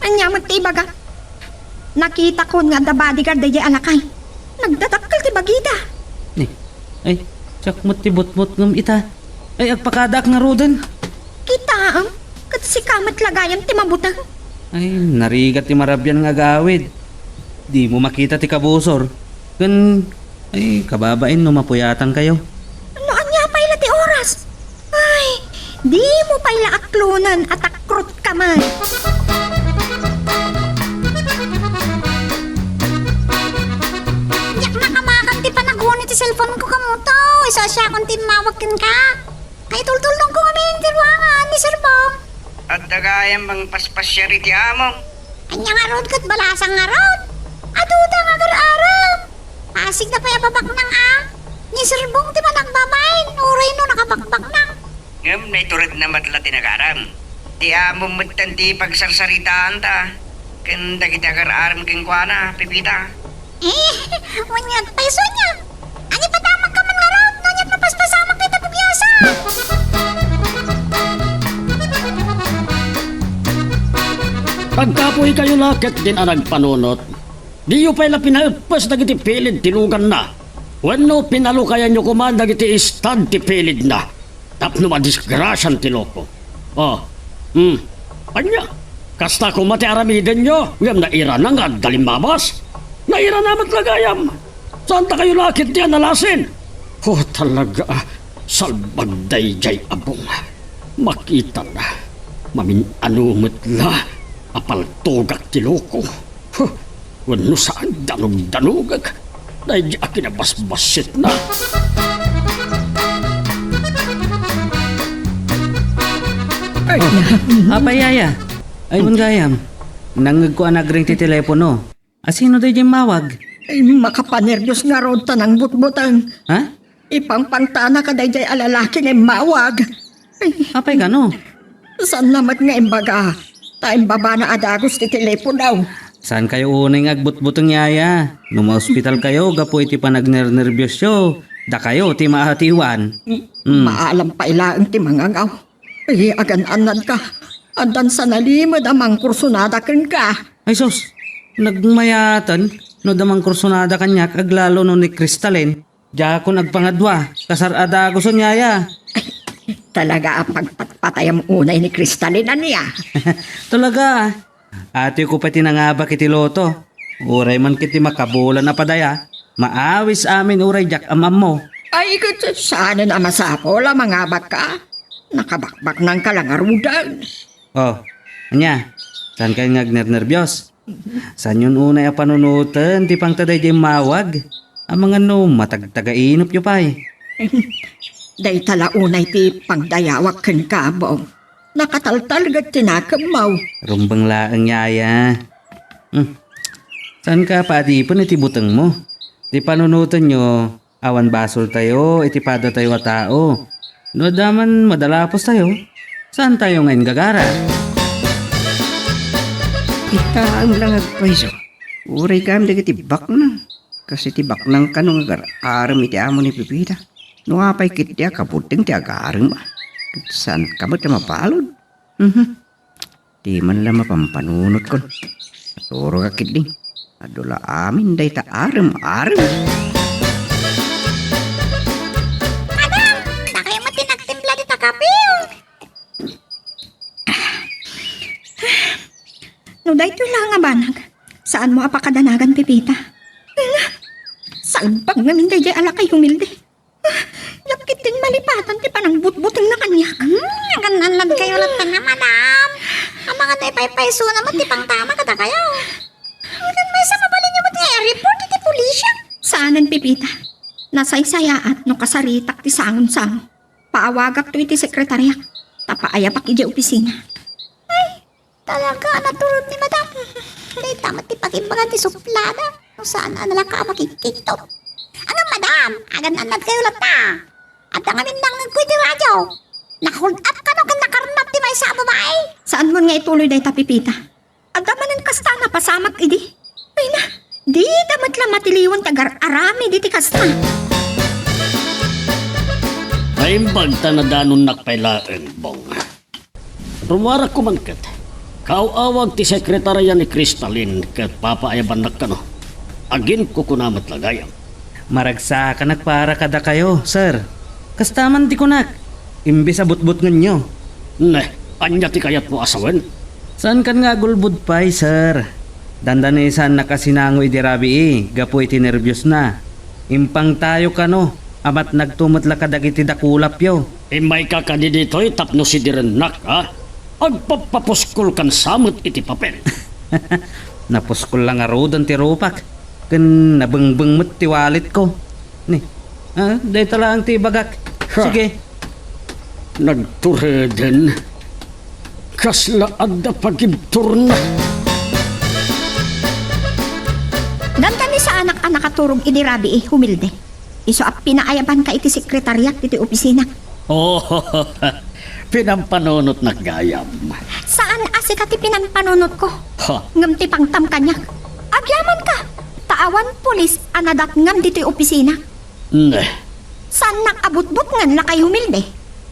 Anya magtibaga. Nakita ko nga the bodyguard day alakay. Nagdadakkel ti bagida. Ay, sakmot ti butmot ngam ita. Ay, agpakadak nga rodan. Kita ang kat si kamat lagayan ti mabutang. Ay, narigat ti marabyan nga gawid. Di mo makita ti kabusor. Ay, kababain no mapuyatan kayo. Ano anya payla ti oras? Ay, di mo payla aklunan at akrot ka man. Yak makamakan ti panagunit ti cellphone ko kamuto. Isa siya kung timawagin ka. Kay tultulong ko kami yung tiruangan ni Sir Bong. At dagayang bang paspasya riti among. Anya nga rod kat balasang nga rod. Aduda nga gar-aram. Asig na pa babak nang Ni sirbong ti manang babain. Uray no nakabakbak nang. Ngam na iturid na matla tinagaram. Di among magtanti pagsarsaritaan ta. Kanda kita kararam keng kuana, pipita. Wanyag peso niya. Ani patamag ka man nga rod. Nonyag napaspasamag kita pabiyasa. Pagkapoy kayo lakit din ang nagpanunot. Di yu pa'y na pinalpas na giti pilid tinugan na. Wano pinalukayan nyo kumanda giti istad ti pilid na. Tapno madisgrasyan ti loko. Anya, kasta ko mati aramiden nyo, ngam naira na nga dalimabas. Naira na matlagayam. Saan ta kayo lakit di analasin? Talaga, salbagday jay abong. Makita na, mamin anumutla, apal tugak ti loko. Wano saan danog-danogag, dahil di akin basbasit na. Apayaya. Ayun gayam. Nangag ko anagring ti telepono. Asino daw yung mawag? Ay, makapanervyos nga rod tanang butbutang. Ha? Ipangpangtana ka day alalaki nga mawag. Ay, Apay ka no? saan namat nga imbaga? Taim baba na adagos ti telepono daw. Saan kayo unay agbutbutong yaya? Nung ma-hospital kayo, gapo iti panagnernerbiyosyo. Da kayo, ti maahatiwan. Maalam pa ilaan ti mangangaw. Ay, agan-anan ka. Andan sa nalimod amang kursunada ken ka. Ay sus, nagmayatan. No damang kursunada kanyak, aglalo no ni Kristalin. Diya ko nagpangadwa, kasarada ko sa yaya. Talaga ang pagpatpatayam unay ni Kristalina niya. Talaga. Ate ko pati nangabak iti loto. Uray man kiti makabulan na padaya. Maawis amin uray jak amam mo. Ay, saan na masapo la mga baka? Nakabakbak ng kalangarudan. Oh, anya, saan kayo nagnernerbiyos? Saan yun unay a panunutan, ti pang taday di mawag? Ang mga no, matagtagainop yu pa'y. Day tala unay ti pangdayawak ken kabong. Nakataltal gat tinakamaw. Rumbang laang yaya. Saan ka paadipon iti butang mo? Ti panunutan nyo, awan basol tayo, iti pada tayo a tao. No daman madalapos tayo, saan tayo ngayon gagara? Itaang lang agpaiso. Uray kam dagi tibak na. Kasi tibak lang kanong agar-aram iti amo ni Pipita. No apay kit dia kaputing ti agaram ba. Saan ka ba mapalod? Di man lang mapampanunot kon. Aturo ka kit ding. Adula amin day ta aram-aram. Na kayo matinagtimpla di takapiw. No, dahito lang nga banag. Saan mo apakadanagan, Pipita? Salbag namin day alakay humilde. Yakit din malipatan ti panang butbuting na kanyak. Gananlad kayo lang na, madam. Ang mga naipay-paiso naman, di pang tama kada kayo. Hanggang may sa mabalin niyo mo ti report iti pulisya. Saanan, Pipita? Nasaysayaat no kasaritak ti sangon-sangon. Paawagak to iti sekretarya. Tapaayapak iti opisina. Talaga, naturod ni madam. Day tamat ti pagimbagan ti suplada. Kung saan anala ka makikiktok. Ang madam, agan anad kayo lang ta. At ang amin nang nagkwiti radyo. Nahold up ka no kan nakarnap ti may sa babae. Saan mo nga ituloy day Pipita? Adamanan kasta na pasamak idi. Ay na, di damat lang matiliwan tagar-arami di ti kasta. Ay bagta na danon nakpailaan, bong. Rumara ko man kat. Kauawag ti sekretarya ni Kristalin kat papaayaban na ka no. Agin ko kunamat lagayam. Maragsa ka nagpara kada kayo, sir. Kastaman di kunak. Imbis abot-bot nyo. Ne, anya ti kayat mo asawen? Saan kan nga gulbud pa'y, sir? Dandanisan na kasinango idirabi gapo iti nervyos na. Impang tayo ka no. Amat nagtumot la kadag iti dakulap yo. May kakadi dito'y tapno si direnak, ha? Agpapapuskol kan samot iti papel. Napuskol lang arodan ti rupak. Kan nabangbang mo't ti wallet ko. Ni, day talaang ti bagak. Sige. Nagtureden. Kasla adda pagibtur na. Ganda ni sa anak-anak katurog idirabi humilde. Iso ap pinaayaban ka iti sekretariat iti opisina. Oh, pinampanunot na gayam. Saan asi ka ti pinanpanunot ko? Ha, Ngam ti pangtam kanyak. Agyaman ka. Taawan polis anadat ngam dito'y opisina. ne. Saan nakabutbut ngan lakay humilde?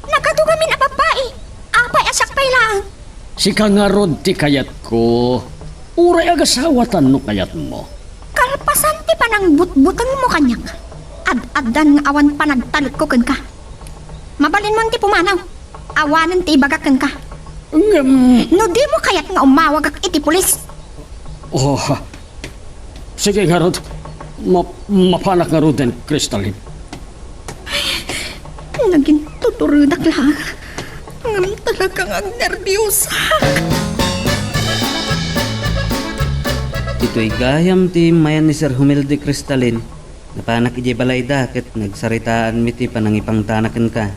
Nakadugamin a babae. Apay asak pay lang. Si kangarod ti kayat ko. Uray agasawatan no kayat mo. Kalpasan ti panang butbutang mo kanyak. Ad-addan nga awan panagtalit ko ken ka. Mabalin mo ti pumanaw. Awanan ti ibagakan ka. No di mo kayat nga umawag ak iti pulis. Oh, sige nga Rod. Mapanak nga Rod din, Crystalline. Naging tuturudak lang. Ngam talagang ang nervyos. Ito'y gayam ti mayan ni Sir Humilde Crystalline. Napanak ije balay ket nagsaritaan mi ti panangipang tanaken ka.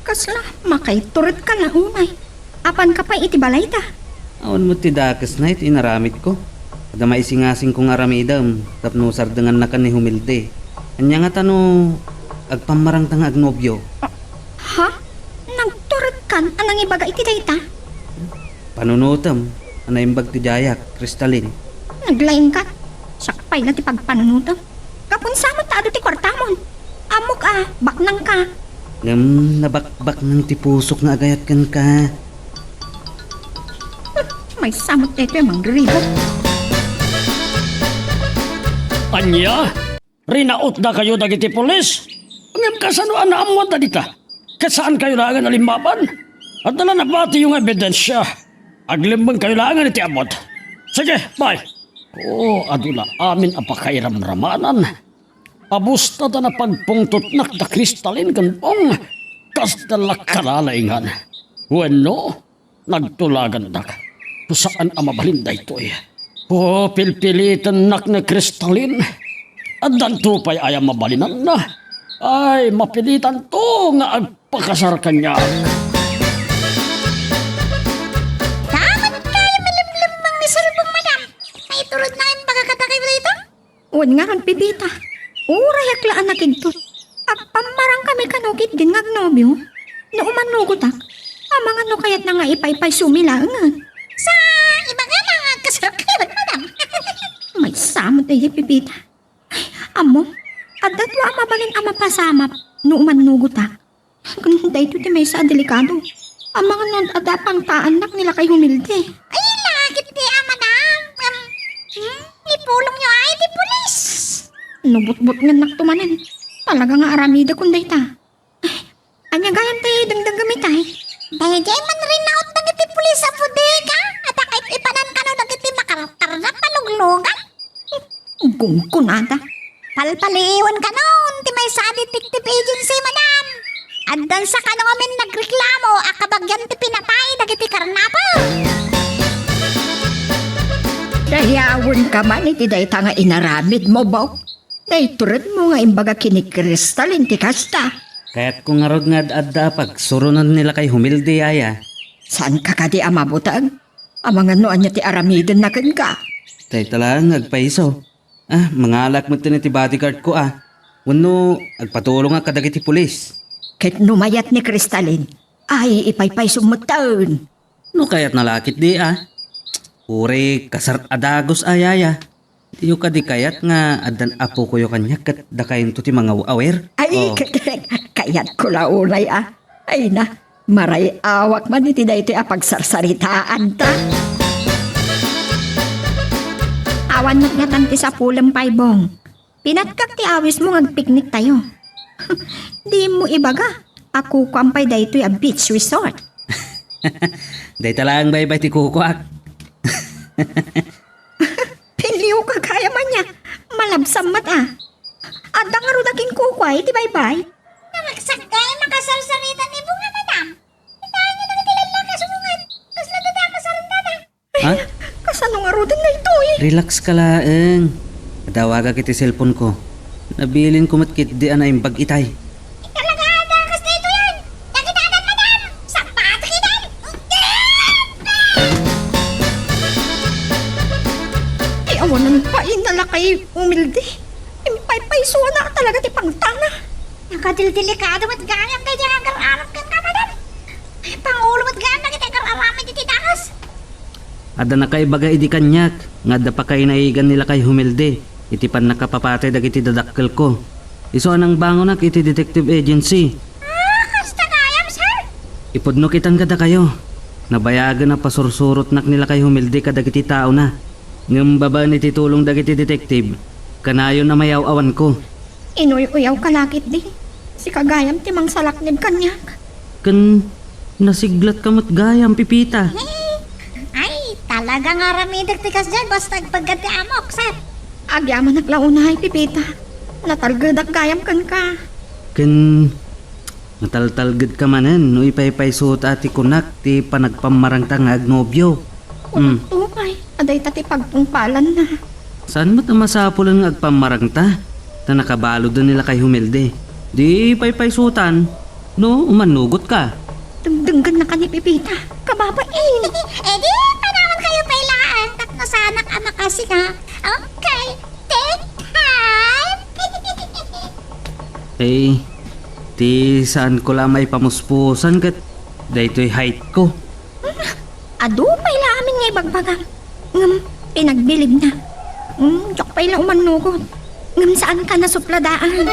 Kasla, makay turut ka na umay. Apan ka pa iti balay ta. Awan mo ti dakes na iti inaramid ko. Kada maisingasing kong aramidam, tapno sardangan na ka ni Humilde. Anya nga tano, agpamarang tang agnobyo. Ha? Nagturut kan anang ibaga iti dayta? Panunutam, anaimbag ti Jayak, Crystalline. Naglaing ka. Sakpay na ti pagpanunutam. Kapun sama taado ti kwartamon. Amok baknang ka. Ngam nabakbak ng ti pusok nga agayat kan ka. May samot ito yung mangribot. Anya? Rinaot na kayo dagiti polis? Ngam kasano anaamot na dita? Kasaan kayo langan alimbaban? At dala nabati yung ebidensya. Aglimbang kayo langan iti amot. Sige, bye. Adula amin apakairamramanan. Abusta ta na pagpungtutnak da Crystalline kanpong. Kas dalak kalalaingan. Bueno, nagtulagan dak. Saan amabalin da ito eh. Pilpilitan nak na Crystalline. At danto pa'y ayam mabalinan na. Ay, mapilitan to nga agpakasar kanya. Damat kayo malimlim mang misalbong madam. Ay turod na yung pagkakatakay mo dito? Uwan nga ron pipita. Urayak laan na kigto. Agpamarang kami kanukit din ngagnobyo. No umanugot ak. Amang ano kayat na nga ipaypay sumilangan. Sa iba nga mga kasarkiran madam. May samot ay pipita. Ay, amo, adatwa mabalin ama pasamap no umanugot ak. Ganda ito ti may sa delikado. Ang mga non adapang taanak nila kay humilde. Ay lakit di madam. Ipulong nyo ay di pulis. Nubot-bot nga naktumanan. Talaga nga aramida kung dayta. Anya gayam tayo dangdang gamit ay. Dahil di man rin naot na iti pulis sa bodega. At akit ipanan ka no nagiti makarakter na paluglugan. Gungkunada. Palpaliwan ka noon, ti may sa detective agency, madam. At dan sa kanong amin nagreklamo, akabagyan ti pinatay, dagiti karnapo. Dayawon ka man iti dayta nga inaramid mo, Bok. Dayturad mo nga imbaga kini Crystalline ti kasta. Kaya't kung nga rod nga adda pagsurunan nila kay Humilde aya. Saan ka kadi amabutag? Amang ano anya ti aramidan na ken ka. Tay talang agpaiso. Mangalak mo ti bodyguard ko Wano, agpatulong nga kadagiti pulis. Kahit numayat ni Crystalline, ay ipaypay sumutaon. No kayat nalakit di Ure, kasar adagos ayaya. Diyo ka di kayat nga adan apo ko yo kanya kat dakayin to ti mga awer. Ay, kayat ko launay Ay na, maray awak man iti da ito pagsarsaritaan ta. Awan nagnatan ti sa pulang paybong. Pinatkak ti awis mo ngagpiknik tayo. Di mo ibaga. Ako kuampay da ito'y a beach resort. Day talang baybay ti kukuak. Piliw ka kaya man niya. Malabsam mat At ang aro naging kukway, ti baybay. Namagsagay makasarsarita ni bunga, madam. Itahan nyo nang itilala kasunungan. Tapos natatamasaranda na. Kasanong arudan na ito Relax ka laeng. Katawaga kiti cellphone ko. Nabilin ko matkit di anay bag itay. Talaga, dakas na ito yan. Nakita na, madam. Sa patakitan. Kunan pa inala kay umildi. Impay-payso na talaga ti pangtana. Nakadil-delikado mat gayam kay di agar-aram kan kamanan. Ay, pangulo mat gayam na kita agar-aram iti tinakas. Ada na kay baga idi kanyak, nga da pa kay naigan nila kay humilde, iti pan nakapapatay dagiti dadakkel ko. Iso anang bangonak iti detective agency. Kasta gayam, sir. Ipudno kitan kada kayo. Nabayagan na pasursurot nak nila kay humilde kadagiti tao na. Ngem baba ni titulong dagiti detective, kanayon na mayaw awan ko. Inuy-uyaw kalakit di. Si kagayam timang salaknib kanyak. Kan nasiglat kamot gayam pipita. Ay, talagang aramidag tikas dyan basta pagkat ti amok, sir. Agyaman naglaunay pipita. Natalgadak gayam kan ka. Kan nataltalgad ka manen no ipaypay suot ati kunak ti panagpamarang tangag nobyo. Tupay, aday tati pagtungpalan na. Saan mo't masapulan ng agpamarang ta? Na nakabalo doon nila kay humilde. Di paypay suotan. No, umanugot ka. Denggan na ka ni pipita. Kababain. Eh di, panaman kayo pailaan. Takno sanak anak kasi nga. Okay, take time. Eh, ti saan ko lang may pamuspusan kat daytoy height ko. Ado pala amin ngay bagbagang. Ngam, pinagbilib na. Jok pala umanugot. Ngam saan ka nasupladaan?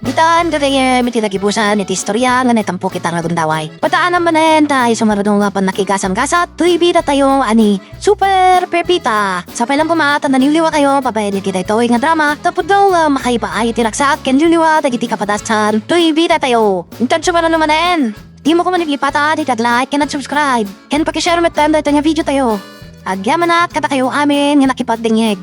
Bitaan dere miti nagibusan iti istorya nga netampo kita nga gundaway. Pataan naman tayo sumaradong nga pan nakigasam-gasat. Tuy bida tayo ani Super Pepita. Sa pailang pumata naniliwa kayo pabayad kita ito nga drama. Tapos daw makaiba ay tinaksak ken liliwa dagiti kapadasan. Tuy bida tayo. Intan sumara naman. Di mo ko manipipata di tag-like ken subscribe. Ken pakishare met tanda ito nga video tayo. Agyaman na kata kayo amin nga nakipagdingig.